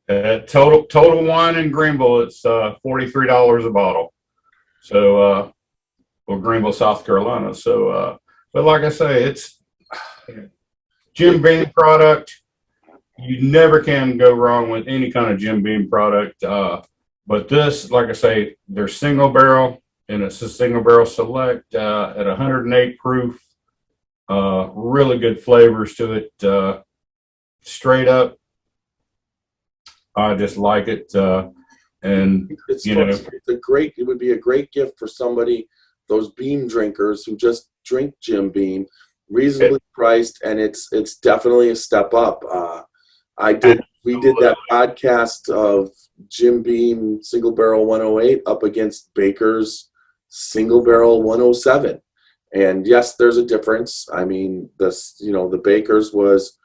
Speaker 2: go. Total Wine in Greenville, it's $43 a bottle. So, well, Greenville, South Carolina. So, but like I say, it's Jim Beam product. You never can go wrong with any kind of Jim Beam product. But this, like I say, they're single barrel, and it's a single barrel select at 108 proof. Really good flavors to it. Straight up, I just like it. And
Speaker 3: it's
Speaker 2: you
Speaker 3: fun.
Speaker 2: know,
Speaker 3: It would be a great gift for somebody, those Beam drinkers who just drink Jim Beam, reasonably priced, and it's definitely a step up. We did that podcast of Jim Beam Single Barrel 108 up against Baker's Single Barrel 107. And yes, there's a difference. I mean, the Baker's was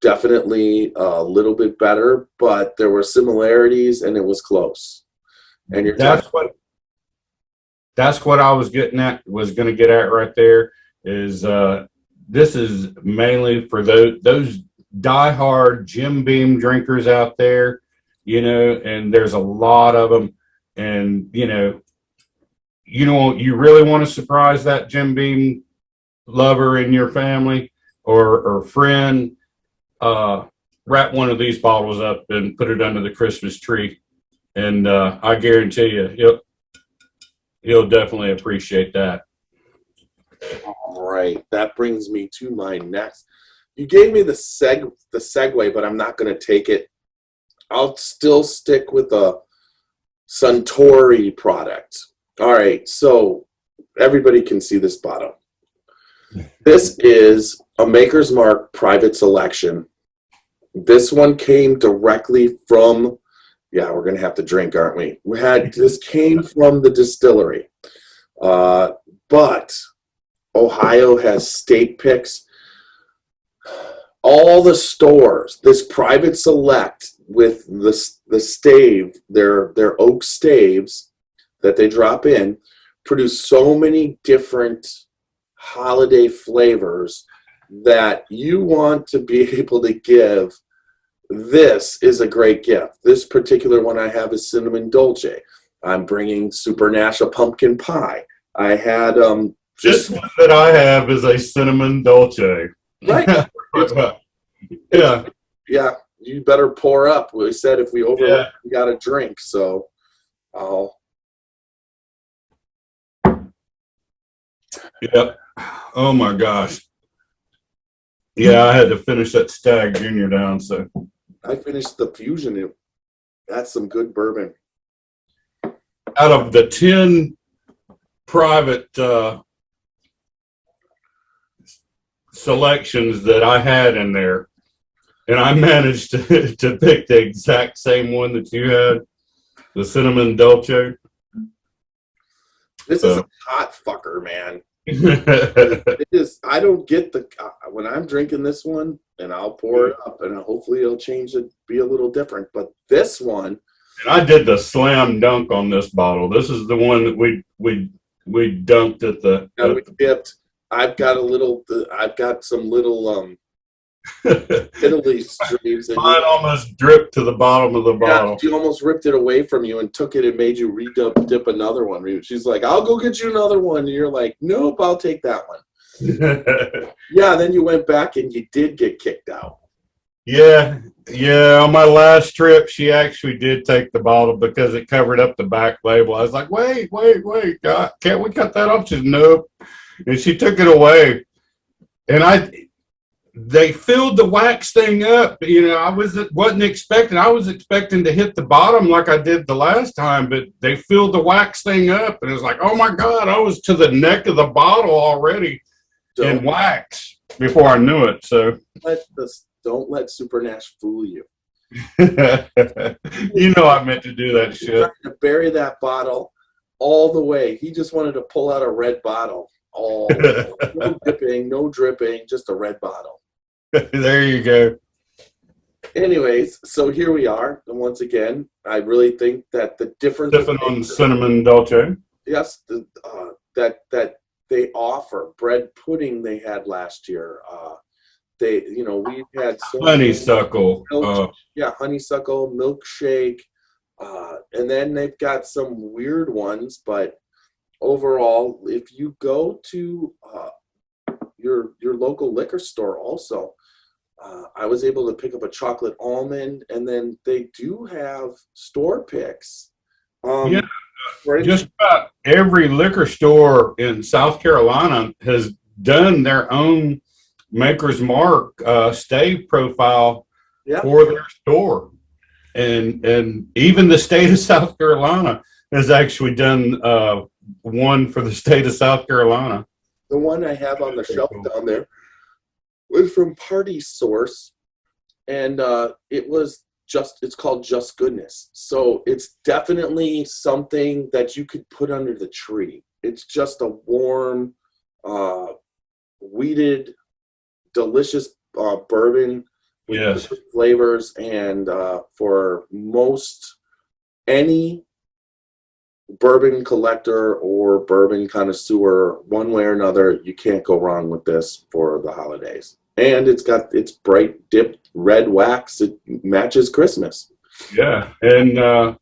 Speaker 3: definitely a little bit better, but there were similarities and it was close. And
Speaker 2: that's what I was going to get at right there is this is mainly for those diehard Jim Beam drinkers out there, and there's a lot of them. And, you really want to surprise that Jim Beam lover in your family or friend, wrap one of these bottles up and put it under the Christmas tree. And I guarantee you, he'll definitely appreciate that.
Speaker 3: All right. That brings me to my next. You gave me the segue, but I'm not going to take it. I'll still stick with the Suntory product. All right. So everybody can see this bottle. This is a Maker's Mark private selection. This one came directly from, we're going to have to drink, aren't we? This came from the distillery. But Ohio has state picks. All the stores, this private select with the stave, their oak staves that they drop in, produce so many different holiday flavors that you want to be able to give. This is a great gift. This particular one I have is cinnamon dolce. I'm bringing Super Nash a pumpkin pie. I had
Speaker 2: this one that I have is a cinnamon dolce.
Speaker 3: Right. Yeah. You better pour up. We said if we overlook, we got to drink. So I'll.
Speaker 2: Yep. Oh my gosh. Yeah, I had to finish that Stag Junior down. So
Speaker 3: I finished the Fusion. That's some good bourbon.
Speaker 2: Out of the 10 private selections that I had in there, and I managed to pick the exact same one that you had, the cinnamon dolce.
Speaker 3: This is a hot fucker, man. It is. I don't get when I'm drinking this one, and I'll pour it up, and hopefully it'll change it, be a little different. But this one,
Speaker 2: and I did the slam dunk on this bottle. This is the one that we dunked at the.
Speaker 3: We dipped. I've got some little Italy streams.
Speaker 2: Mine almost dripped to the bottom of the bottle.
Speaker 3: She almost ripped it away from you and took it and made you dip another one. She's like, I'll go get you another one. And you're like, nope, I'll take that one. Then you went back and you did get kicked out.
Speaker 2: Yeah. On my last trip, she actually did take the bottle because it covered up the back label. I was like, wait, God, can't we cut that off? She said, nope. And she took it away. And they filled the wax thing up. I wasn't expecting. I was expecting to hit the bottom like I did the last time, but they filled the wax thing up, and it was like, oh my God, I was to the neck of the bottle already in wax before I knew it. So
Speaker 3: don't let Super Nash fool you.
Speaker 2: I meant to do that shit.
Speaker 3: Trying to bury that bottle all the way. He just wanted to pull out a red bottle. No dipping, no dripping, just a red bottle.
Speaker 2: There you go.
Speaker 3: Anyways, so here we are, and once again, I really think that the difference
Speaker 2: on cinnamon dolce.
Speaker 3: Yes, that they offer bread pudding they had last year. They, we've had so many
Speaker 2: Honeysuckle.
Speaker 3: honeysuckle, milkshake, and then they've got some weird ones. But overall, if you go to your local liquor store, also, I was able to pick up a chocolate almond, and then they do have store picks.
Speaker 2: Yeah, just about every liquor store in South Carolina has done their own Maker's Mark stave profile for their store, and even the state of South Carolina has actually done one for the state of South Carolina.
Speaker 3: The one I have on the shelf down there was from Party Source, and it's called Just Goodness. So it's definitely something that you could put under the tree. It's just a warm, wheated, delicious bourbon with delicious flavors, and for any bourbon collector or bourbon connoisseur, one way or another, you can't go wrong with this for the holidays. And it's bright dipped red wax. It matches Christmas.
Speaker 2: Yeah, and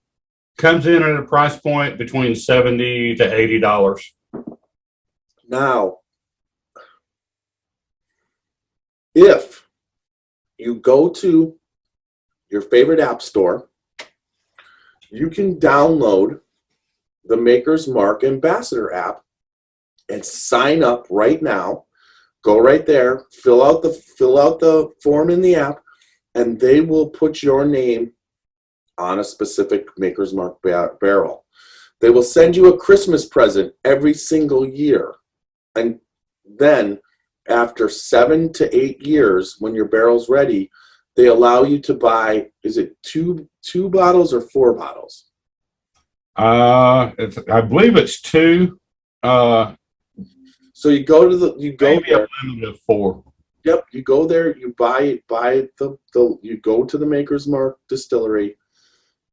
Speaker 2: comes in at a price point between $70 to $80.
Speaker 3: Now, if you go to your favorite app store, you can download the Maker's Mark Ambassador app and sign up right now. Go right there, fill out the form in the app, and they will put your name on a specific Maker's Mark barrel. They will send you a Christmas present every single year. And then after 7 to 8 years, when your barrel's ready, they allow you to buy, is it two bottles or 4 bottles?
Speaker 2: I believe it's 2.
Speaker 3: So you go there.
Speaker 2: A limit of 4.
Speaker 3: Yep, you go there. You buy you go to the Maker's Mark distillery,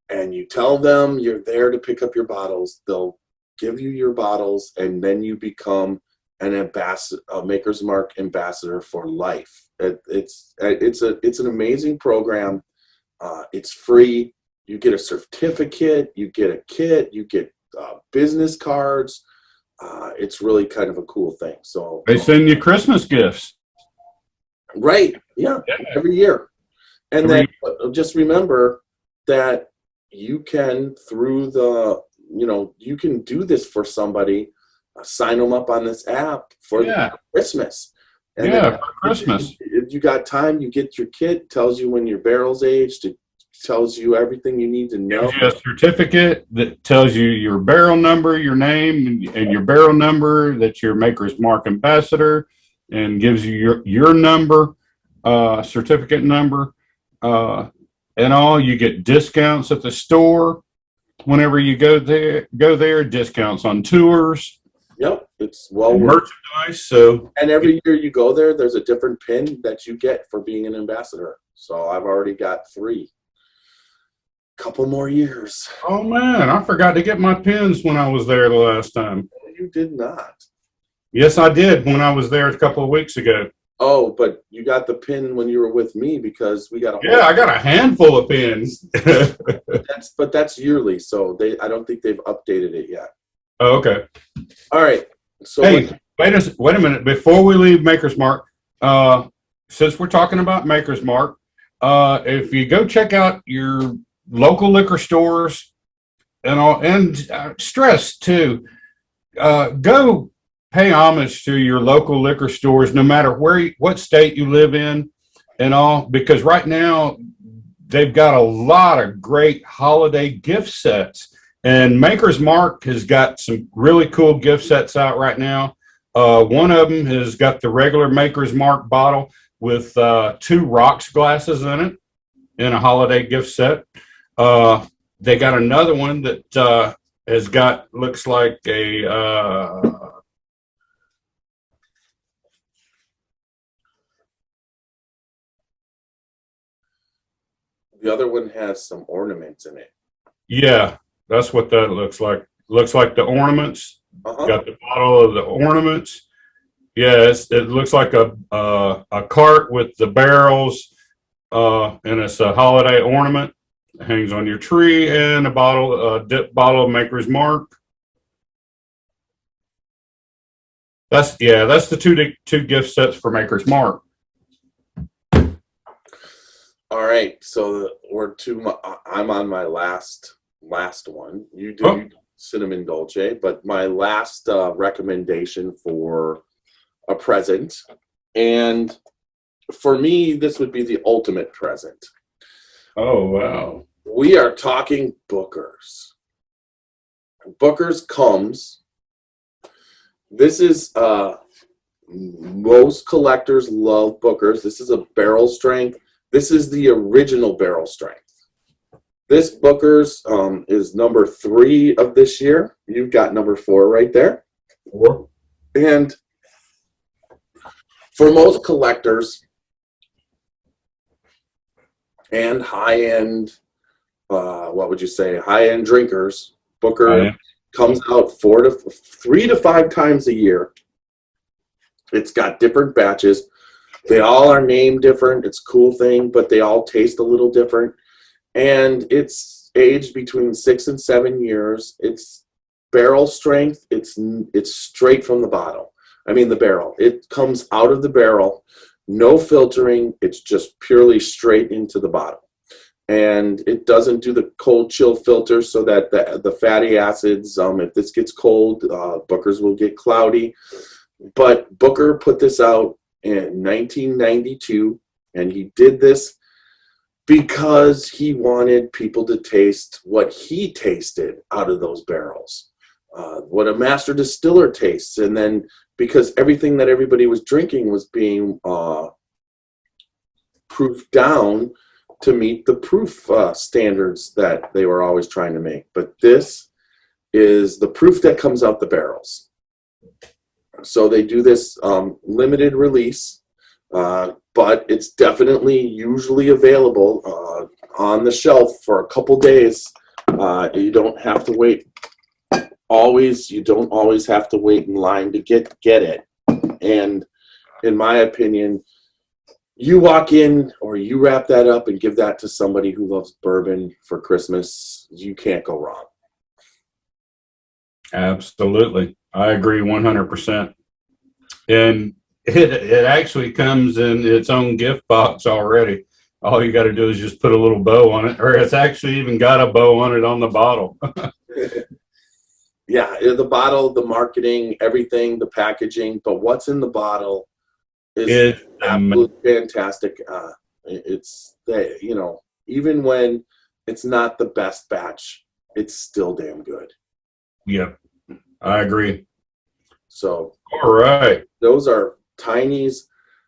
Speaker 3: and you tell them you're there to pick up your bottles. They'll give you your bottles, and then you become a Maker's Mark ambassador for life. It's an amazing program. It's free. You get a certificate. You get a kit. You get business cards. It's really kind of a cool thing. So
Speaker 2: they send you Christmas gifts,
Speaker 3: right? Yeah, every year. And then just remember that you can, you can do this for somebody. Sign them up on this app for Christmas. And
Speaker 2: for Christmas.
Speaker 3: If you got time, you get your kit. Tells you when your barrel's aged. It tells you everything you need to know.
Speaker 2: Gives you a certificate that tells you your barrel number, your name, and your barrel number, that you're Maker's Mark ambassador, and gives you your number, certificate number, and all. You get discounts at the store whenever you go there. Discounts on tours.
Speaker 3: Yep, it's well
Speaker 2: merchandise. So,
Speaker 3: and every year you go there, there's a different pin that you get for being an ambassador. So I've already got 3. Couple more years.
Speaker 2: Oh man, I forgot to get my pins when I was there the last time.
Speaker 3: You did not.
Speaker 2: Yes, I did when I was there a couple of weeks ago.
Speaker 3: Oh, but you got the pin when you were with me, because we got
Speaker 2: I got a handful of pins.
Speaker 3: That's yearly, so I don't think they've updated it yet.
Speaker 2: Oh, okay.
Speaker 3: All right. So
Speaker 2: hey, wait a minute. Before we leave Maker's Mark, since we're talking about Maker's Mark, if you go check out your local liquor stores and stress too, go pay homage to your local liquor stores, no matter what state you live in and all, because right now they've got a lot of great holiday gift sets, and Maker's Mark has got some really cool gift sets out right now. One of them has got the regular Maker's Mark bottle with 2 rocks glasses in it in a holiday gift set. They got another one that has got, looks like a
Speaker 3: the other one has some ornaments in it.
Speaker 2: Yeah, that's what that looks like. Looks like the ornaments. Got the bottle of the ornaments, Yeah, it looks like a cart with the barrels, and it's a holiday ornament. It hangs on your tree, and a dip bottle of Maker's Mark. That's the two gift sets for Maker's Mark.
Speaker 3: All right, so I'm on my last one. You do
Speaker 2: Oh.
Speaker 3: cinnamon dolce, but my last recommendation for a present, and for me, this would be the ultimate present.
Speaker 2: Oh wow!
Speaker 3: We are talking Booker's. Booker's comes. This is most collectors love Booker's. This is a barrel strength. This is the original barrel strength. This Booker's is number 3 of this year. You've got number 4 right there.
Speaker 2: 4.
Speaker 3: And for most collectors and high-end, what would you say, high-end drinkers, Booker comes out 3 to 5 times a year. It's got different batches. They all are named different. It's a cool thing, but they all taste a little different. And it's aged between 6 and 7 years. It's barrel strength. It's straight from the bottle. I mean the barrel. It comes out of the barrel, no filtering. It's just purely straight into the bottle. And it doesn't do the cold chill filter so that the fatty acids, if this gets cold, Booker's will get cloudy. But Booker put this out in 1992, and he did this because he wanted people to taste what he tasted out of those barrels, what a master distiller tastes. And then because everything that everybody was drinking was being proofed down to meet the proof standards that they were always trying to make. But this is the proof that comes out the barrels. So they do this limited release, but it's definitely usually available on the shelf for a couple days. You don't have to wait. You don't always have to wait in line to get it. And in my opinion, you walk in or you wrap that up and give that to somebody who loves bourbon for Christmas, you can't go wrong.
Speaker 2: Absolutely. I agree 100%. And it actually comes in its own gift box already. All you got to do is just put a little bow on it, or it's actually even got a bow on it on the bottle.
Speaker 3: Yeah, the bottle, the marketing, everything, the packaging, but what's in the bottle is absolutely fantastic. It's that, even when it's not the best batch, it's still damn good.
Speaker 2: Yep, I agree.
Speaker 3: So,
Speaker 2: all right,
Speaker 3: those are Tiny's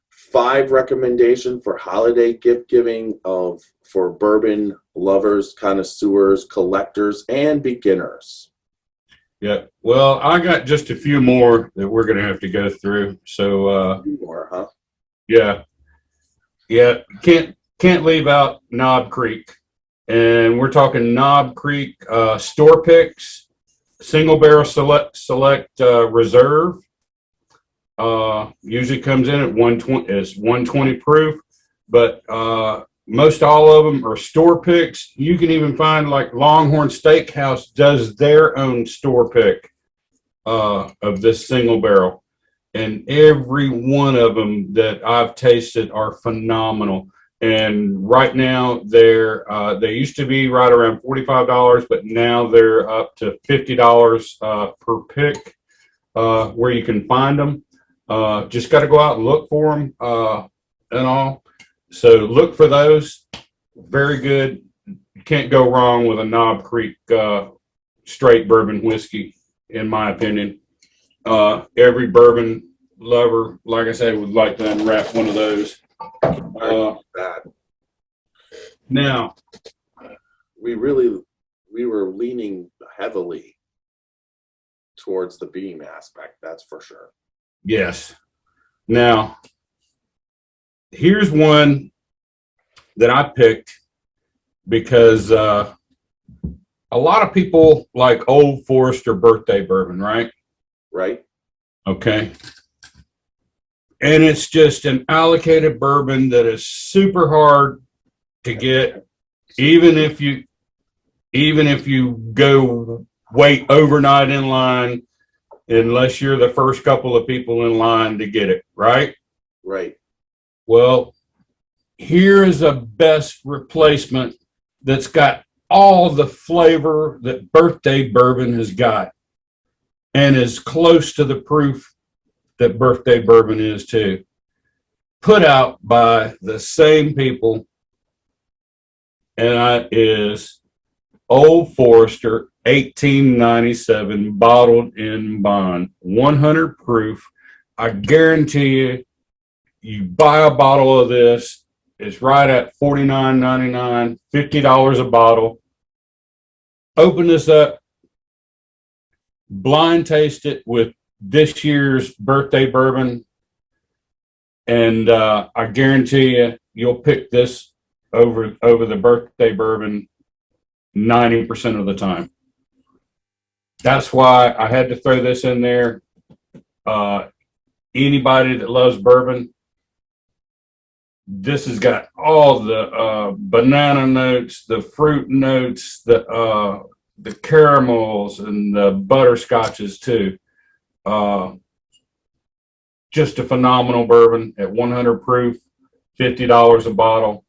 Speaker 3: 5 recommendation for holiday gift giving for bourbon lovers, connoisseurs, collectors, and beginners.
Speaker 2: Yeah. Well, I got just a few more that we're going to have to go through. So,
Speaker 3: more, huh?
Speaker 2: Yeah. Yeah. Can't leave out Knob Creek. And we're talking Knob Creek store picks, single barrel select reserve. Usually comes in at 120. It's 120 proof, but most all of them are store picks. You can even find like Longhorn Steakhouse does their own store pick of this single barrel, and every one of them that I've tasted are phenomenal. And right now they used to be right around $45, but now they're up to $50 per pick where you can find them. Just got to go out and look for them and all. So look for those. Very good. You can't go wrong with a Knob Creek straight bourbon whiskey, in my opinion. Every bourbon lover, like I said, would like to unwrap one of those. Now,
Speaker 3: we were leaning heavily towards the beam aspect, that's for sure.
Speaker 2: yes. Now, here's one that I picked because a lot of people like Old Forester birthday bourbon, right?
Speaker 3: Right.
Speaker 2: Okay. and it's just an allocated bourbon that is super hard to get, even if you go wait overnight in line, unless you're the first couple of people in line to get it, right?
Speaker 3: Right.
Speaker 2: Well, here is a best replacement that's got all the flavor that birthday bourbon has got, and is close to the proof that birthday bourbon is too. Put out by the same people, and that is Old Forester 1897 bottled in bond, 100 proof. I guarantee you, you buy a bottle of this, it's right at $49.99, $50 a bottle. Open this up, blind taste it with this year's birthday bourbon, and I guarantee you, you'll pick this over the birthday bourbon 90% of the time. That's why I had to throw this in there. Anybody that loves bourbon, this has got all the banana notes, the fruit notes, the caramels, and the butterscotches too. Just a phenomenal bourbon at 100 proof, $50 a bottle.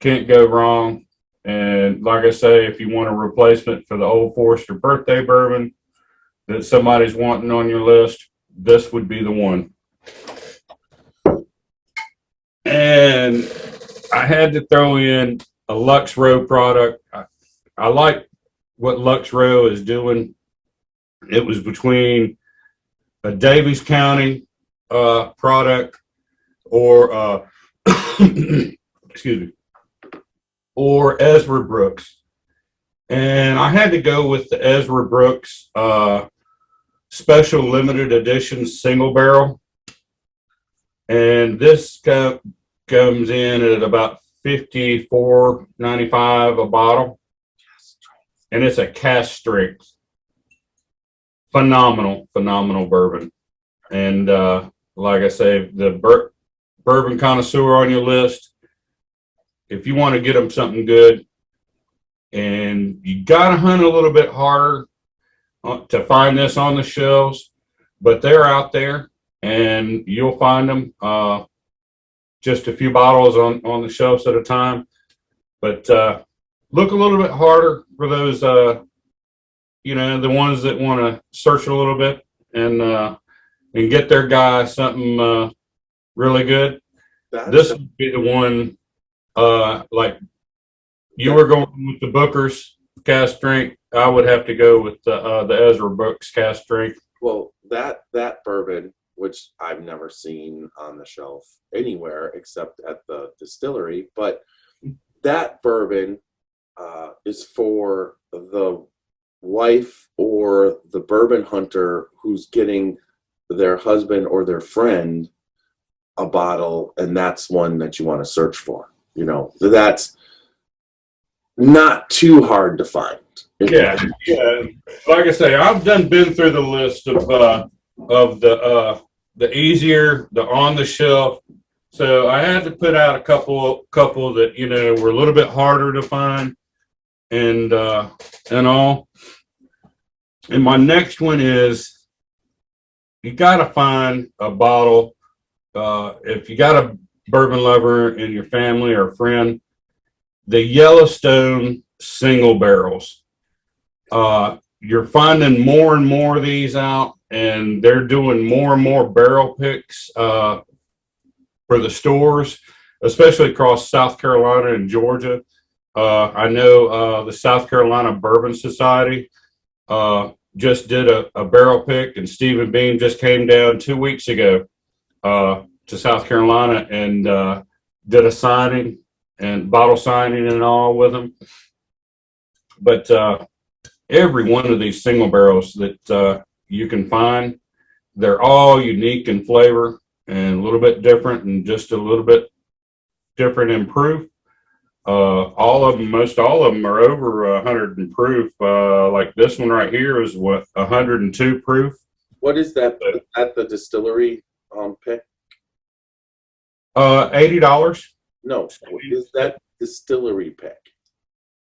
Speaker 2: Can't go wrong. And like I say, if you want a replacement for the Old Forester birthday bourbon that somebody's wanting on your list, this would be the one. And I had to throw in a Lux Row product. I like what Lux Row is doing. It was between a Daviess County product or excuse me, or Ezra Brooks. And I had to go with the Ezra Brooks special limited edition single barrel. And this comes in at about $54.95 a bottle. And it's a cask strength. Phenomenal bourbon. And like I say, the bourbon connoisseur on your list, if you want to get them something good, and you got to hunt a little bit harder to find this on the shelves, but they're out there and you'll find them. Just a few bottles on the shelves at a time. But look a little bit harder for those, the ones that want to search a little bit and get their guy something really good. This would be the one, like you were going with the Booker's cask strength. I would have to go with the Ezra Brooks cask strength.
Speaker 3: Well, that bourbon, which I've never seen on the shelf anywhere except at the distillery, but that bourbon is for the wife or the bourbon hunter who's getting their husband or their friend a bottle, and that's one that you want to search for. That's not too hard to find.
Speaker 2: Yeah. Like I say, I've been through the list of the easier, the on the shelf. So I had to put out a couple that were a little bit harder to find, and all. And my next one is, you got to find a bottle. If you got a bourbon lover in your family or friend, the Yellowstone single barrels. You're finding more and more of these out, and they're doing more and more barrel picks for the stores, especially across South Carolina and Georgia. I know the South Carolina Bourbon Society just did a barrel pick, and Stephen Beam just came down 2 weeks ago to South Carolina and did a signing and bottle signing and all with them. But every one of these single barrels that you can find, they're all unique in flavor and a little bit different and just a little bit different in proof. Most all of them are over 100 in proof. Like this one right here is 102 proof.
Speaker 3: What is that at the distillery pick?
Speaker 2: $80.
Speaker 3: No, is that distillery pick?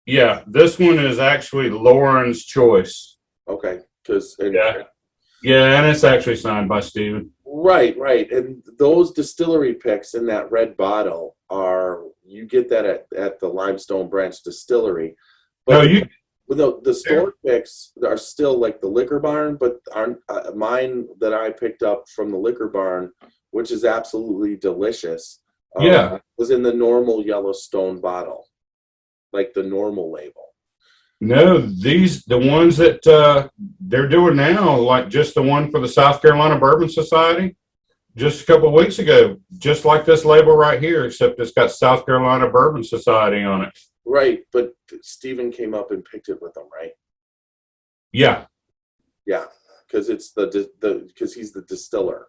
Speaker 2: Yeah, this one is actually Lauren's choice.
Speaker 3: Okay, because
Speaker 2: Yeah. Yeah, and it's actually signed by Steven.
Speaker 3: right, and those distillery picks in that red bottle are, you get that at the Limestone Branch Distillery,
Speaker 2: No,
Speaker 3: but
Speaker 2: you
Speaker 3: the store picks are still like the Liquor Barn, but aren't mine that I picked up from the Liquor Barn, which is absolutely delicious.
Speaker 2: Yeah.
Speaker 3: Was in the normal Yellowstone bottle, like the normal label.
Speaker 2: No, the ones that they're doing now, like just the one for the South Carolina Bourbon Society, just a couple of weeks ago, just like this label right here, except it's got South Carolina Bourbon Society on it.
Speaker 3: Right, but Stephen came up and picked it with them, right?
Speaker 2: Yeah,
Speaker 3: Yeah, because it's because he's the distiller.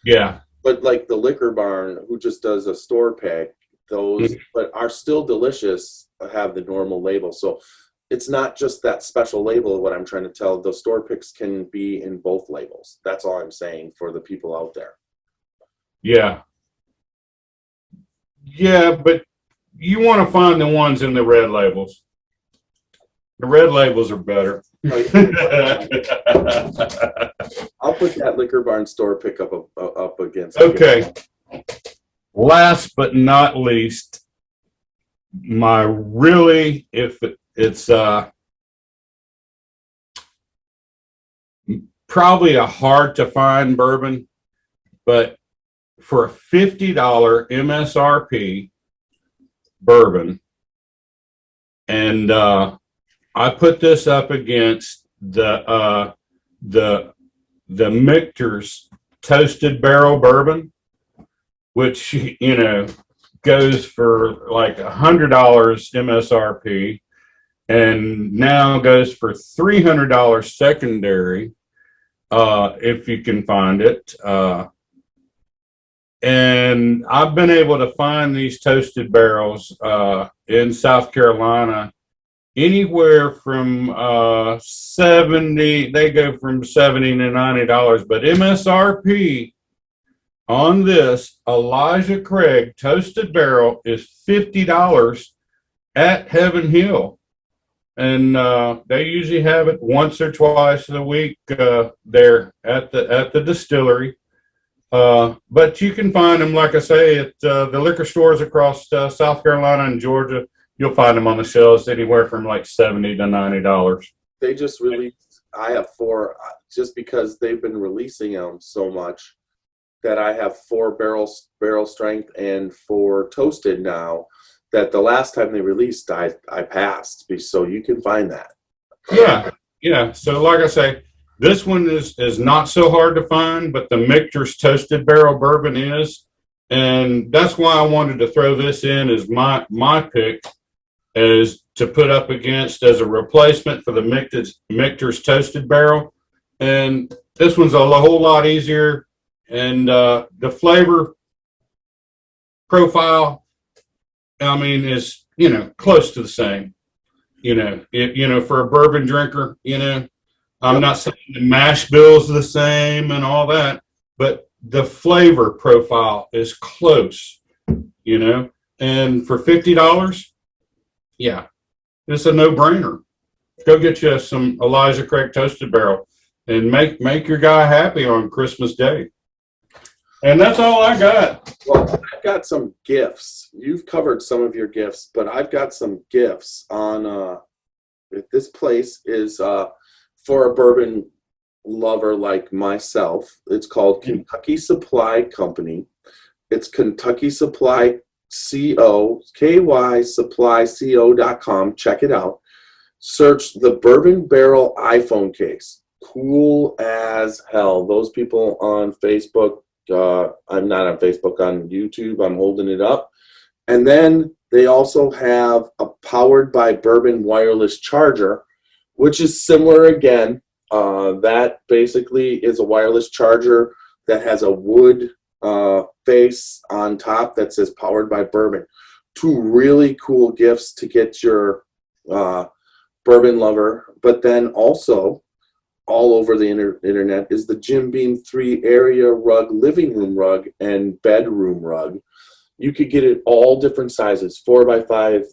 Speaker 2: yeah,
Speaker 3: But like the Liquor Barn, who just does a store pick, those but are still delicious, have the normal label. So it's not just that special label. What I'm trying to tell, the store picks can be in both labels. That's all I'm saying for the people out there.
Speaker 2: yeah, yeah. But you want to find the ones in the red labels. The red labels are better.
Speaker 3: I'll put that Liquor Barn store pick up against.
Speaker 2: Okay. Last but not least, my really, if it's probably a hard to find bourbon, but for a $50 MSRP bourbon, and I put this up against the Michter's Toasted Barrel Bourbon, which, you know, goes for like $100 MSRP and now goes for $300 secondary, if you can find it. And I've been able to find these toasted barrels in South Carolina anywhere from 70, they go from $70 to $90, but MSRP on this Elijah Craig Toasted Barrel is $50 at Heaven Hill. And they usually have it once or twice a week there at the distillery. But you can find them, like I say, at the liquor stores across South Carolina and Georgia. You'll find them on the shelves anywhere from like $70 to $90.
Speaker 3: They just released, I have 4, just because they've been releasing them so much, that I have 4 barrel strength and 4 toasted now, that the last time they released, I passed. So you can find that.
Speaker 2: Yeah. So like I say, this one is not so hard to find, but the Michter's Toasted Barrel Bourbon is. And that's why I wanted to throw this in as my pick, as to put up against as a replacement for the Michter's Toasted Barrel. And this one's a whole lot easier. And the flavor profile, I mean, is, you know, close to the same. You know, for a bourbon drinker, you know, I'm not saying the mash bill's the same and all that, but the flavor profile is close, you know. And for $50, yeah, it's a no-brainer. Go get you some Elijah Craig Toasted Barrel and make your guy happy on Christmas Day. And that's all I got.
Speaker 3: Well, I've got some gifts. You've covered some of your gifts, but I've got some gifts on this place is for a bourbon lover like myself. It's called Kentucky Supply Company. It's Kentucky Supply CO, KYSupplyCO.com. Check it out. Search the Bourbon Barrel iPhone case. Cool as hell. Those people on Facebook, I'm not on Facebook, on YouTube, I'm holding it up. And then they also have a powered by bourbon wireless charger, which is similar again. That basically is a wireless charger that has a wood face on top that says powered by bourbon. 2 really cool gifts to get your bourbon lover. But then also all over the internet is the Jim Beam 3 area rug, living room rug, and bedroom rug. You could get it all different sizes, 4x5,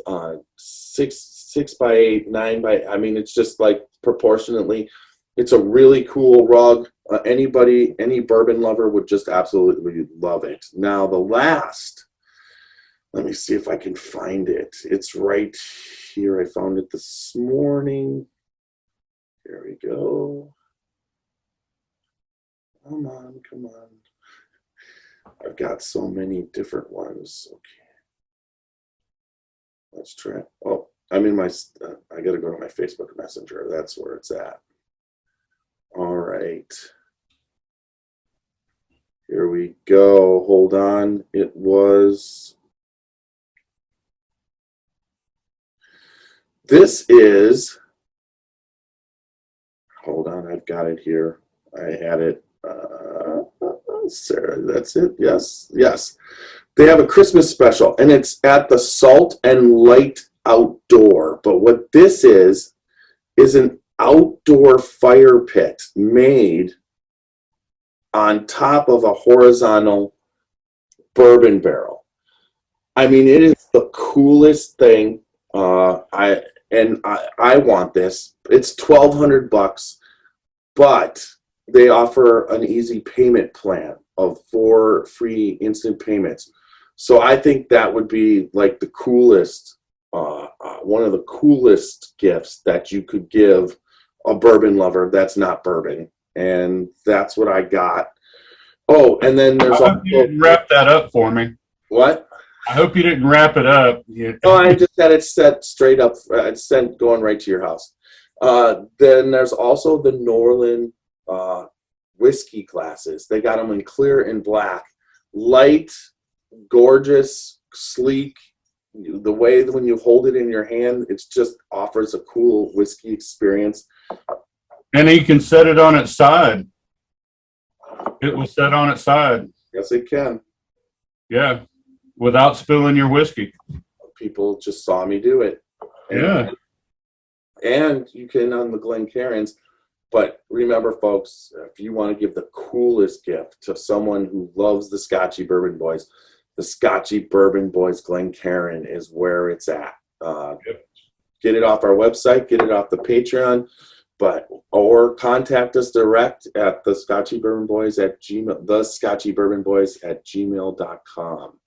Speaker 3: 6x8, 9x. I mean, it's just like proportionately. It's a really cool rug. Any bourbon lover would just absolutely love it. Now, the last, let me see if I can find it. It's right here. I found it this morning. Here we go. Come on, come on. I've got so many different ones. Okay. Let's try. Oh, I'm in my, I got to go to my Facebook Messenger. That's where it's at. All right. Here we go. Hold on. It was, this is, hold on. I've got it here. I had it. Sarah, that's it. Yes, yes. They have a Christmas special, and it's at the Salt and Light Outdoor. But what this is an outdoor fire pit made on top of a horizontal bourbon barrel. I mean, it is the coolest thing. I want this. It's $1,200, but they offer an easy payment plan of 4 free instant payments. So I think that would be like the coolest, one of the coolest gifts that you could give a bourbon lover that's not bourbon. And that's what I got. Oh, and then there's
Speaker 2: I hope you didn't wrap that up for me.
Speaker 3: What?
Speaker 2: I hope you didn't wrap it up.
Speaker 3: Oh, I just had it set straight up. It's sent going right to your house. Then there's also the Norland whiskey glasses. They got them in clear and black. Light, gorgeous, sleek. The way that when you hold it in your hand, it just offers a cool whiskey experience.
Speaker 2: And you can set it on its side. It will set on its side.
Speaker 3: Yes, it can.
Speaker 2: Yeah, without spilling your whiskey.
Speaker 3: People just saw me do it.
Speaker 2: Yeah.
Speaker 3: And you can on the Glencairns. But remember, folks, if you want to give the coolest gift to someone who loves the Scotchy Bourbon Boys, the Scotchy Bourbon Boys Glencairn is where it's at. Get it off our website, get it off the Patreon, or contact us direct at the Scotchy Bourbon Boys at Gmail, the Scotchy Bourbon Boys at gmail.com.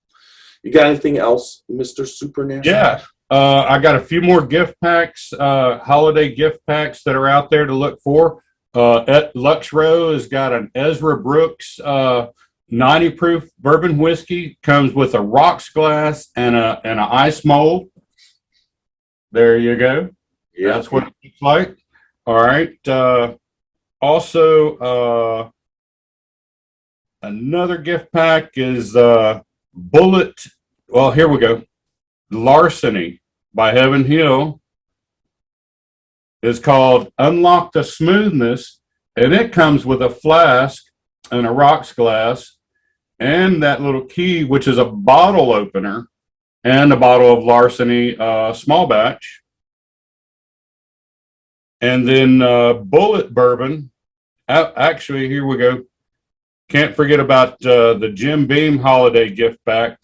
Speaker 3: You got anything else, Mr. Super Nash?
Speaker 2: Yeah. I got a few more gift packs, holiday gift packs that are out there to look for. Lux Row has got an Ezra Brooks 90 proof bourbon whiskey. Comes with a rocks glass and an ice mold. There you go.
Speaker 3: Yeah.
Speaker 2: That's what it looks like. All right. Also, another gift pack is Bullet. Well, here we go. Larceny by Heaven Hill is called Unlock the Smoothness, and it comes with a flask and a rocks glass and that little key, which is a bottle opener, and a bottle of Larceny small batch. And then Bullet Bourbon. Actually, here we go. Can't forget about the Jim Beam holiday gift pack.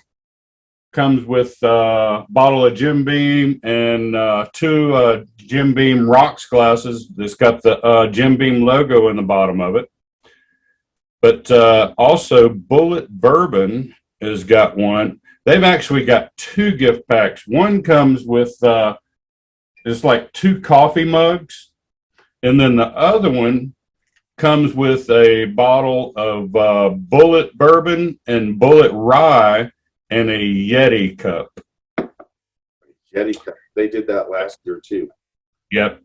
Speaker 2: Comes with a bottle of Jim Beam and 2 Jim Beam rocks glasses. That's got the Jim Beam logo in the bottom of it. But also Bullet Bourbon has got one. They've actually got 2 gift packs. One comes with it's like 2 coffee mugs, and then the other one comes with a bottle of Bullet Bourbon and Bullet Rye and a Yeti cup.
Speaker 3: Yeti cup. They did that last year too.
Speaker 2: Yep.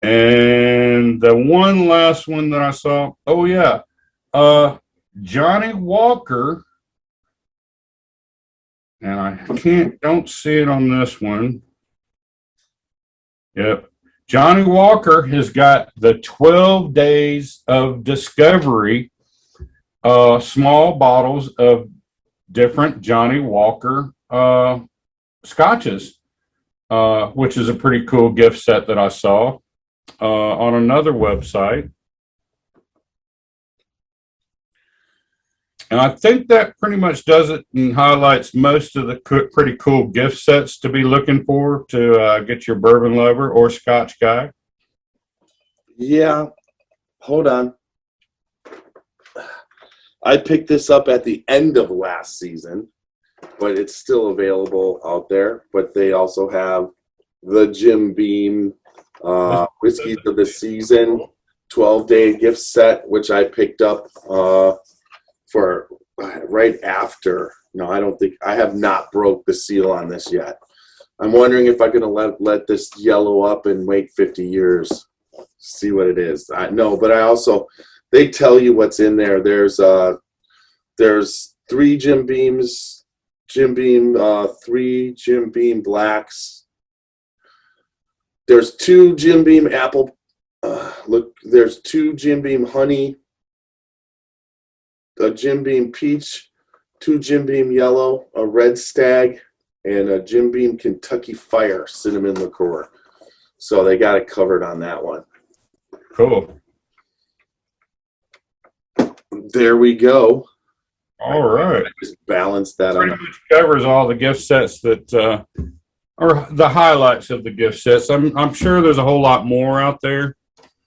Speaker 2: And the one last one that I saw, oh yeah, Johnny Walker, and I don't see it on this one. Yep. Johnny Walker has got the 12 Days of Discovery, small bottles of different Johnny Walker scotches, which is a pretty cool gift set that I saw. on another website. And I think that pretty much does it and highlights most of the pretty cool gift sets to be looking for to get your bourbon lover or Scotch guy.
Speaker 3: Yeah, hold on. I picked this up at the end of last season, but it's still available out there. But they also have the Jim Beam Whiskeys of the Season 12-day gift set, which I picked up for right after. No, I don't think I have not broke the seal on this yet. I'm wondering if I'm gonna let this yellow up and wait 50 years, see what it is. I know, but I also, they tell you what's in there. There's 3 Jim Beams, 3 Jim Beam blacks. There's 2 Jim Beam apple. Look, there's 2 Jim Beam honey, a Jim Beam peach, 2 Jim Beam yellow, a red stag, and a Jim Beam Kentucky Fire cinnamon liqueur. So they got it covered on that one.
Speaker 2: Cool.
Speaker 3: There we go.
Speaker 2: All right.
Speaker 3: Just balance that
Speaker 2: Pretty
Speaker 3: on.
Speaker 2: much covers all the gift sets that are the highlights of the gift sets. I'm sure there's a whole lot more out there.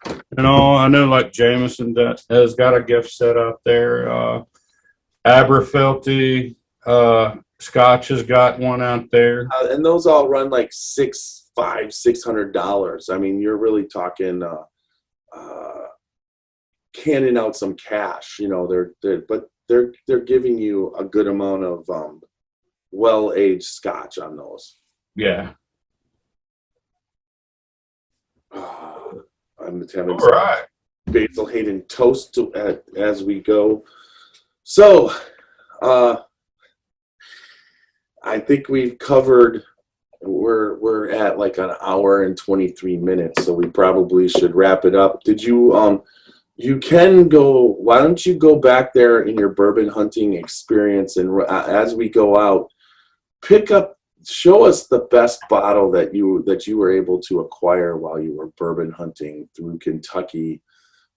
Speaker 2: You know, I know like Jameson has got a gift set out there. Aberfelty, Scotch has got one out there.
Speaker 3: And those all run like $600. I mean, you're really talking canning out some cash. You know, they're giving you a good amount of well-aged Scotch on those.
Speaker 2: Yeah.
Speaker 3: I'm having
Speaker 2: All right.
Speaker 3: Basil Hayden toast as we go. So, I think we've covered. We're at like an hour and 23 minutes, so we probably should wrap it up. Did you? You can go. Why don't you go back there in your bourbon hunting experience, and as we go out, show us the best bottle that you were able to acquire while you were bourbon hunting through Kentucky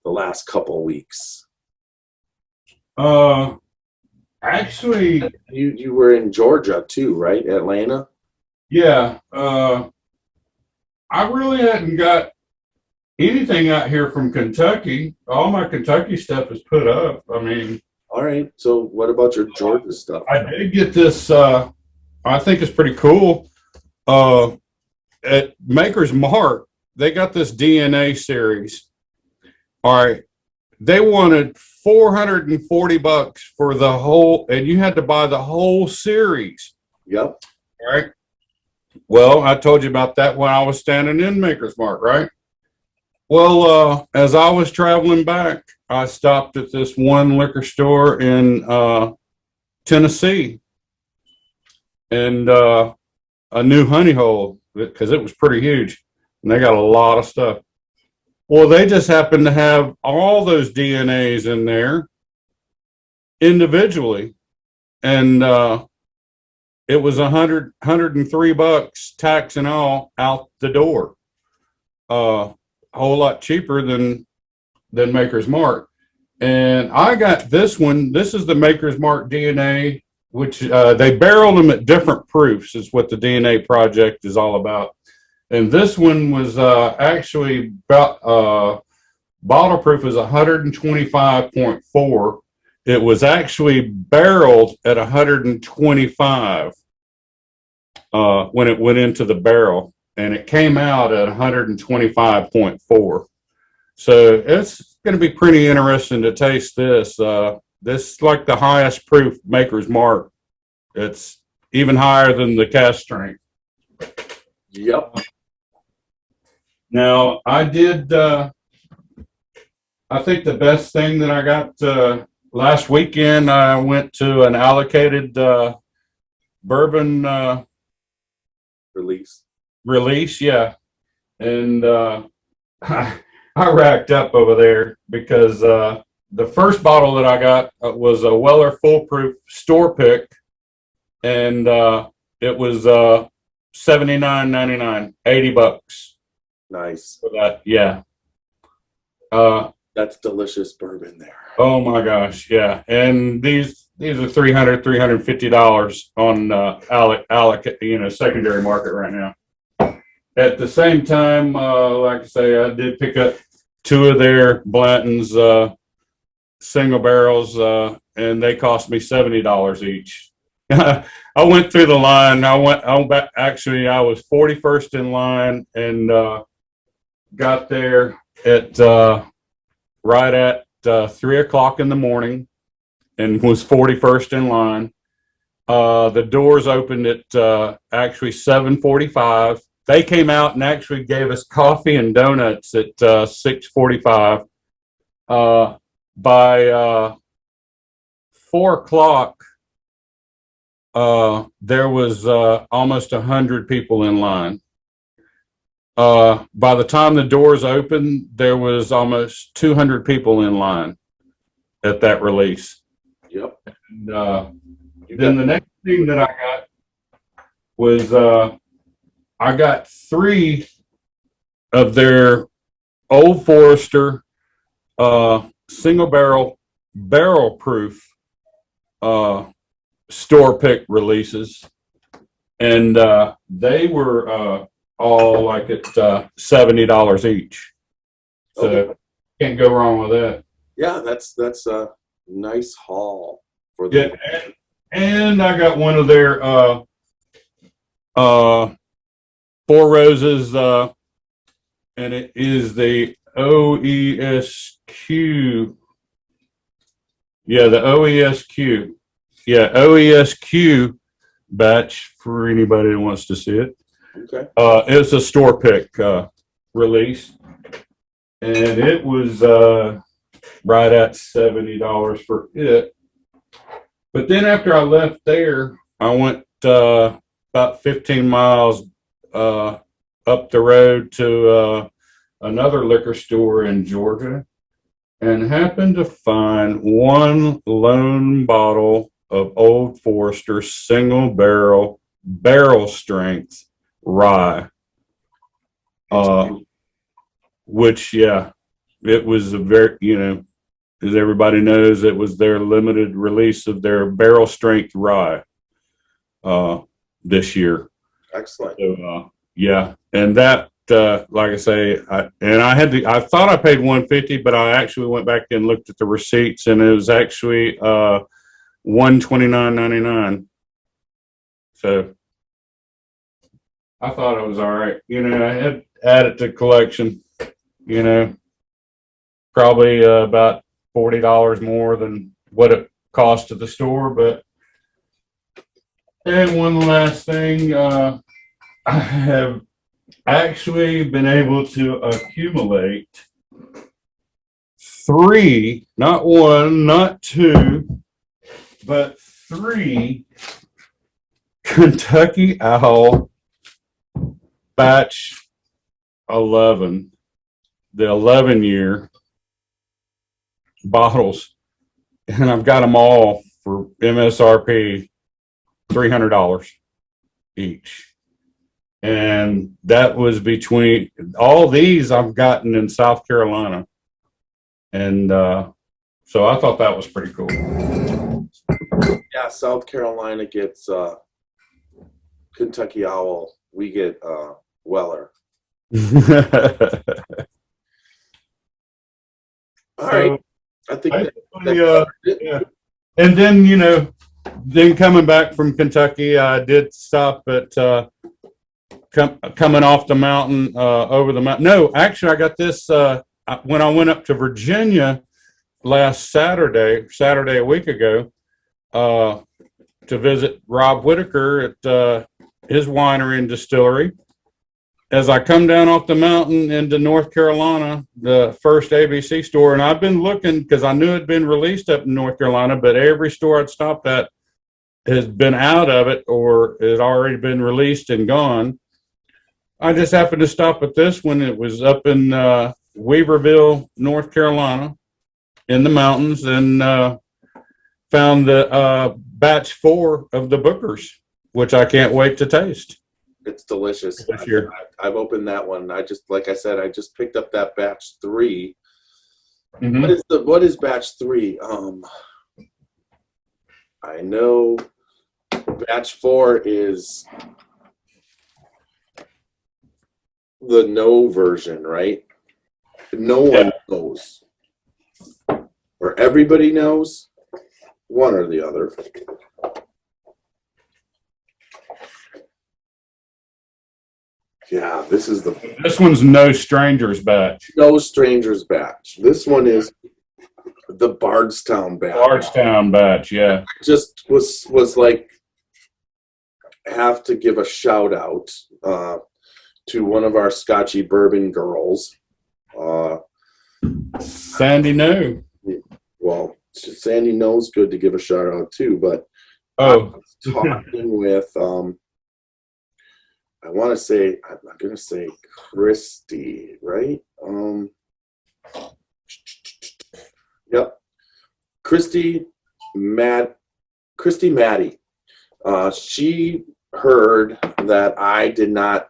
Speaker 3: the last couple weeks.
Speaker 2: Actually,
Speaker 3: you were in Georgia too, right? Atlanta.
Speaker 2: yeah. I really hadn't got anything out here from Kentucky. All my Kentucky stuff is put up. I mean,
Speaker 3: All right. So what about your Georgia stuff?
Speaker 2: I did get this. I think it's pretty cool. At Maker's Mark, they got this DNA series. All right. They wanted $440 for the whole, and you had to buy the whole series.
Speaker 3: Yep.
Speaker 2: All right. Well, I told you about that when I was standing in Maker's Mark, right? Well, as I was traveling back, I stopped at this one liquor store in Tennessee, and a new honey hole, because it was pretty huge, and they got a lot of stuff. Well, they just happened to have all those DNAs in there individually, and it was $103 tax and all out the door. A whole lot cheaper than Maker's Mark. And I got this one. This is the Maker's Mark DNA, which they barreled them at different proofs, is what the DNA project is all about. And this one was actually about bottle proof is 125.4. It was actually barreled at 125 when it went into the barrel, and it came out at 125.4. So it's going to be pretty interesting to taste this. This is like the highest proof Maker's Mark. It's even higher than the cask strength.
Speaker 3: Yep.
Speaker 2: Now, I did, I think the best thing that I got last weekend, I went to an allocated bourbon release, yeah. And I racked up over there because the first bottle that I got was a Weller Foolproof store pick, and it was $79.99, $80.
Speaker 3: Nice.
Speaker 2: for that. Yeah. Uh,
Speaker 3: That's delicious bourbon there.
Speaker 2: oh my gosh. Yeah. And these are $350 on secondary market right now. At the same time, like I say, I did pick up 2 of their Blanton's single barrels, and they cost me $70 each. I went through the line. I was 41st in line, and got there at right at 3 o'clock in the morning, and was 41st in line. The doors opened at actually 7:45. They came out and actually gave us coffee and donuts at 6:45. By 4 o'clock, there was almost 100 people in line. By the time the doors opened, there was almost 200 people in line at that release.
Speaker 3: Yep.
Speaker 2: And, then the next thing that I got was I got 3 of their Old Forester single barrel proof store pick releases, and they were all like at $70 each. So
Speaker 3: Okay.
Speaker 2: can't go wrong with that.
Speaker 3: Yeah, that's a nice haul for
Speaker 2: Yeah,
Speaker 3: the
Speaker 2: and I got one of their Four Roses, and it is the OESQ. Yeah, the OESQ. Yeah, OESQ batch for anybody that wants to see it.
Speaker 3: Okay.
Speaker 2: It's a store pick release, and it was right at $70 for it. But then after I left there, I went about 15 miles up the road to another liquor store in Georgia, and happened to find one lone bottle of Old Forester single barrel strength rye, which, yeah, it was a very, as everybody knows, it was their limited release of their barrel strength rye this year.
Speaker 3: Excellent.
Speaker 2: So, yeah, and that, like I say, I thought I paid $150, but I actually went back and looked at the receipts, and it was actually $129.99. So I thought it was all right. I had added to collection, probably about $40 more than what it cost to the store. But, and one last thing, I have actually been able to accumulate 3, not 1, not 2, but 3 Kentucky Owl batch 11, the 11-year bottles, and I've got them all for MSRP $300 each. And that was between all these I've gotten in South Carolina. And so I thought that was pretty cool.
Speaker 3: Yeah, South Carolina gets Kentucky Owl. We get Weller. All right. I think that covered it.
Speaker 2: Yeah. And then, then coming back from Kentucky, I did stop at coming off the mountain, over the mountain. No, actually, I got this when I went up to Virginia last Saturday a week ago, to visit Rob Whitaker at his winery and distillery. As I come down off the mountain into North Carolina, the first ABC store, and I've been looking because I knew it had been released up in North Carolina, but every store I'd stopped at has been out of it or it had already been released and gone. I just happened to stop at this one. It was up in Weaverville, North Carolina, in the mountains, and found the batch 4 of the Bookers, which I can't wait to taste.
Speaker 3: It's delicious.
Speaker 2: This year.
Speaker 3: I've opened that one. Like I said, I just picked up that batch 3.
Speaker 2: Mhm.
Speaker 3: What is batch 3? I know batch 4 is the no version, right? No one knows. Or everybody knows. One or the other. Yeah, this is
Speaker 2: This one's no strangers batch.
Speaker 3: no strangers batch. This one is the Bardstown batch.
Speaker 2: Bardstown batch, yeah.
Speaker 3: Just was like, have to give a shout out to one of our Scotchy Bourbon girls.
Speaker 2: Sandy No.
Speaker 3: Well, Sandy knows good to give a shout out too, but I
Speaker 2: Oh,
Speaker 3: was talking with I want to say, I'm gonna say Christy, right? Yep, Christy Maddie. She heard that I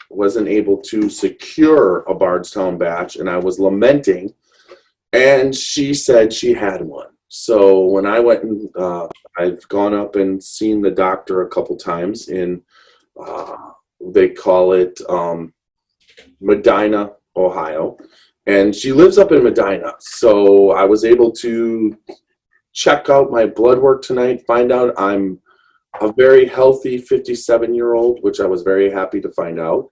Speaker 3: wasn't able to secure a Bardstown batch, and I was lamenting. And she said she had one. So when I went and I've gone up and seen the doctor a couple times in, they call it Medina, Ohio. And she lives up in Medina. So I was able to check out my blood work tonight, find out I'm a very healthy 57-year-old, which I was very happy to find out.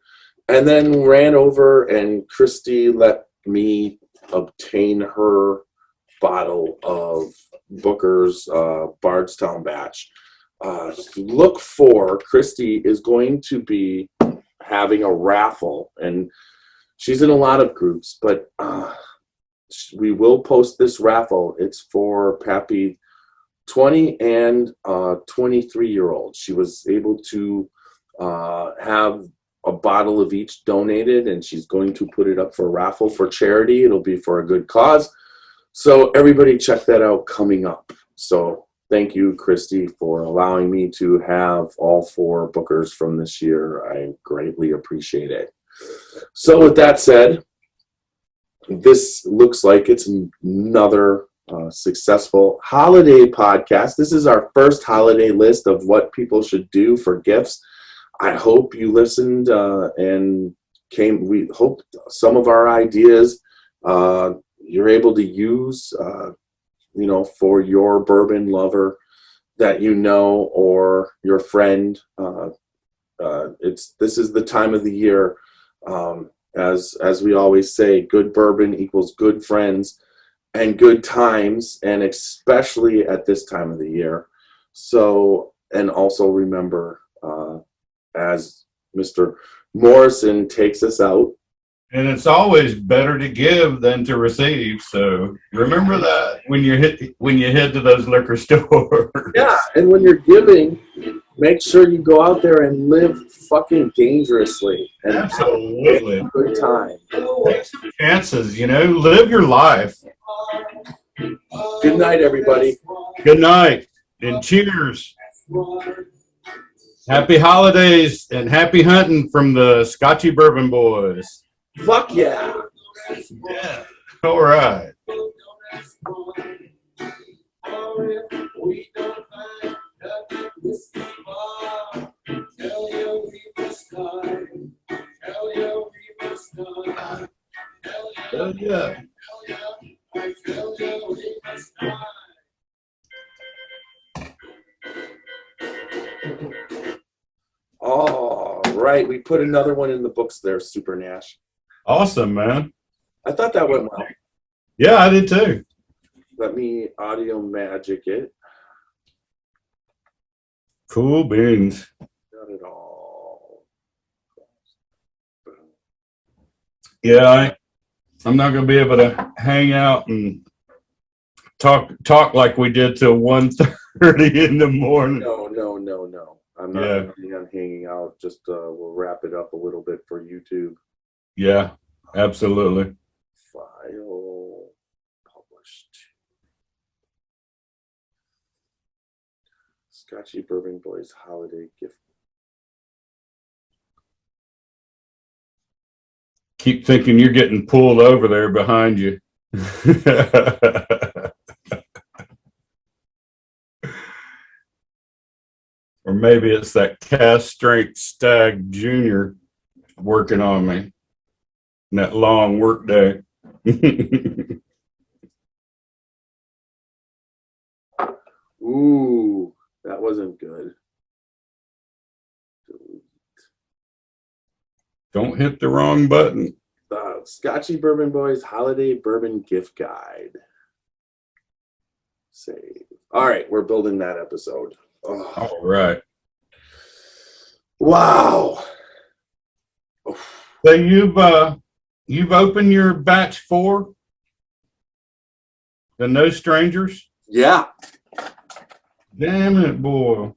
Speaker 3: And then ran over, and Christy let me obtain her bottle of Booker's Bardstown batch. Look for, Christy is going to be having a raffle, and she's in a lot of groups, but we will post this raffle. It's for Pappy 20 and 23-year-old. She was able to have a bottle of each donated, and she's going to put it up for a raffle for charity. It'll be for a good cause. So everybody check that out coming up. So thank you, Christy, for allowing me to have all 4 Bookers from this year. I greatly appreciate it. So with that said, this looks like it's another successful holiday podcast. This is our first holiday list of what people should do for gifts. I hope you listened and came. We hope some of our ideas you're able to use, for your bourbon lover that you know, or your friend. This is the time of the year, as we always say, good bourbon equals good friends and good times, and especially at this time of the year. So, and also remember, as Mr. Morrison takes us out.
Speaker 2: and it's always better to give than to receive. So remember that when you head to those liquor stores.
Speaker 3: Yeah, and when you're giving, make sure you go out there and live fucking dangerously and
Speaker 2: Absolutely.
Speaker 3: have a good time.
Speaker 2: Take some chances, live your life.
Speaker 3: Good night, everybody.
Speaker 2: Good night and cheers. Happy holidays and happy hunting from the Scotchy Bourbon Boys.
Speaker 3: Fuck yeah.
Speaker 2: Yeah. All right. Hell yeah.
Speaker 3: All right, we put another one in the books there, Super Nash.
Speaker 2: Awesome, man.
Speaker 3: I thought that went well.
Speaker 2: Yeah, I did too.
Speaker 3: Let me audio magic it.
Speaker 2: Cool beans.
Speaker 3: Got it all.
Speaker 2: Yeah, I'm not going to be able to hang out and talk like we did till 1:30 in the morning.
Speaker 3: No. I'm not planning on hanging out. Just we'll wrap it up a little bit for YouTube.
Speaker 2: Yeah, absolutely.
Speaker 3: File published. Scotchy Bourbon Boys holiday gift
Speaker 2: Keep thinking you're getting pulled over there behind you. Or maybe it's that cast strength stag junior working on me in that long work day.
Speaker 3: Ooh, that wasn't good.
Speaker 2: Don't hit the wrong button.
Speaker 3: Scotchy Bourbon Boys Holiday Bourbon Gift Guide. Save. All right, we're building that episode. Oh.
Speaker 2: All right.
Speaker 3: Wow.
Speaker 2: So you've opened your batch 4, the No Strangers.
Speaker 3: Yeah.
Speaker 2: Damn it, boy.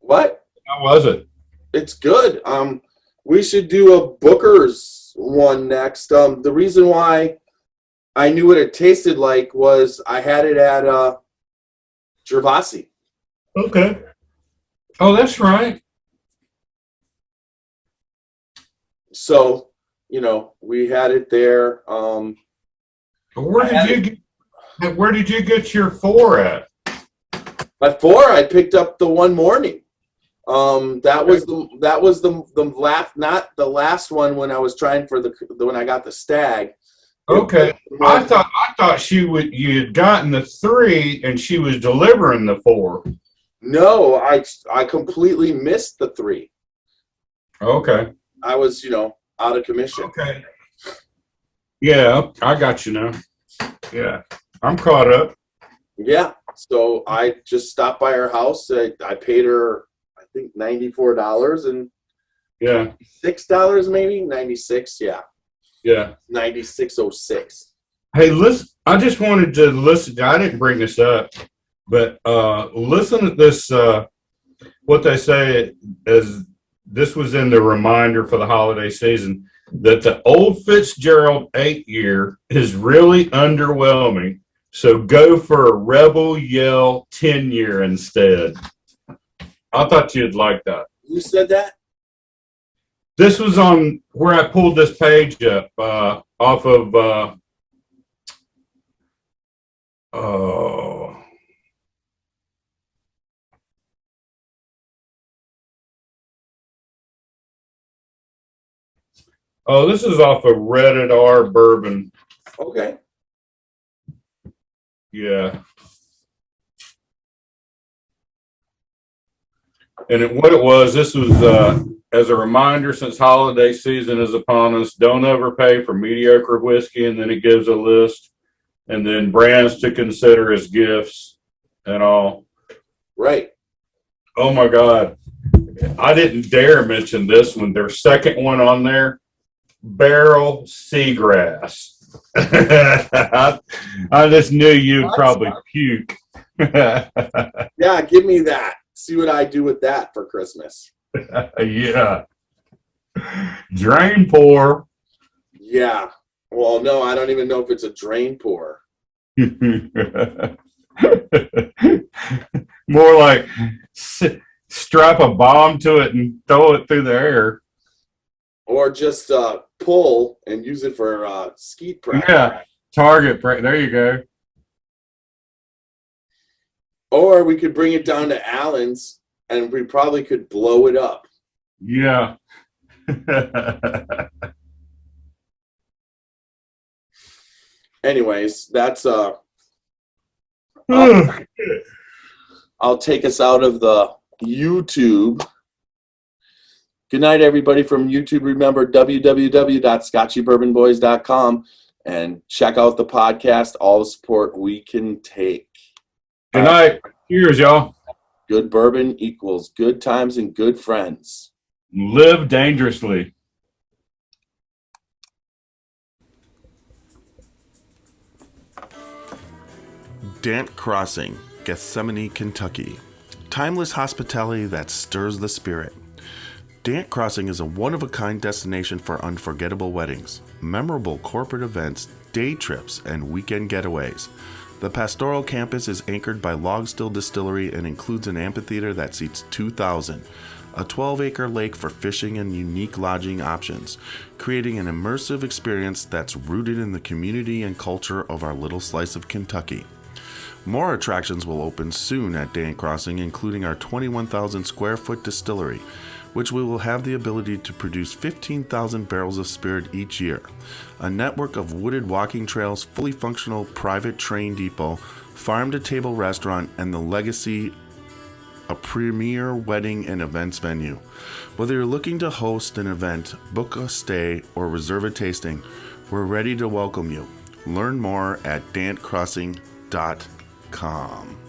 Speaker 3: What?
Speaker 2: How was it?
Speaker 3: It's good. We should do a Booker's one next. The reason why I knew what it tasted like was I had it at Gervasi.
Speaker 2: Okay. Oh, that's right.
Speaker 3: So, we had it there.
Speaker 2: Where did you get your 4 at?
Speaker 3: My 4, I picked up the one morning. That was the last, not the last one when I was trying for when I got the stag.
Speaker 2: Okay. I thought you had gotten the 3 and she was delivering the 4.
Speaker 3: No, I completely missed the 3.
Speaker 2: Okay.
Speaker 3: I was, out of commission.
Speaker 2: Okay. Yeah, I got you now. Yeah, I'm caught up.
Speaker 3: Yeah. So I just stopped by her house. I paid her, I think, $94 and
Speaker 2: Yeah.
Speaker 3: $6 maybe 96. Yeah.
Speaker 2: Yeah.
Speaker 3: 96.06.
Speaker 2: Hey, listen. I just wanted to listen. I didn't bring this up, but listen to this. What they say is this was in the reminder for the holiday season that the Old Fitzgerald 8-year is really underwhelming. So go for a Rebel Yell 10-year instead. I thought you'd like that.
Speaker 3: You said that?
Speaker 2: This was on where I pulled this page up off of. This is off of Reddit R Bourbon.
Speaker 3: Okay.
Speaker 2: Yeah. And what it was, this was as a reminder, since holiday season is upon us, don't overpay for mediocre whiskey. And then it gives a list and then brands to consider as gifts and all.
Speaker 3: Right.
Speaker 2: Oh my God. I didn't dare mention this one. Their second one on there, Barrel Seagrass. I just knew you'd probably puke.
Speaker 3: Yeah, give me that. See what I do with that for Christmas.
Speaker 2: Yeah. Drain pour.
Speaker 3: Yeah. Well, no, I don't even know if it's a drain pour.
Speaker 2: More like strap a bomb to it and throw it through the air.
Speaker 3: Or just pull and use it for skeet practice.
Speaker 2: Yeah. Target. There you go.
Speaker 3: Or we could bring it down to Allen's and we probably could blow it up.
Speaker 2: Yeah.
Speaker 3: Anyways, that's I'll take us out of the YouTube. Good night, everybody from YouTube. Remember, www.scotchybourbonboys.com and check out the podcast. All the support we can take.
Speaker 2: Good night. Cheers, y'all.
Speaker 3: Good bourbon equals good times and good friends.
Speaker 2: Live dangerously.
Speaker 1: Dant Crossing, Gethsemane, Kentucky. Timeless hospitality that stirs the spirit. Dant Crossing is a one-of-a-kind destination for unforgettable weddings, memorable corporate events, day trips, and weekend getaways. The pastoral campus is anchored by Log Still Distillery and includes an amphitheater that seats 2,000. a 12-acre lake for fishing and unique lodging options, creating an immersive experience that's rooted in the community and culture of our little slice of Kentucky. More attractions will open soon at Dant Crossing, including our 21,000 square foot distillery, which we will have the ability to produce 15,000 barrels of spirit each year, a network of wooded walking trails, fully functional private train depot, farm-to-table restaurant, and the Legacy, a premier wedding and events venue. Whether you're looking to host an event, book a stay, or reserve a tasting, we're ready to welcome you. Learn more at dantcrossing.com.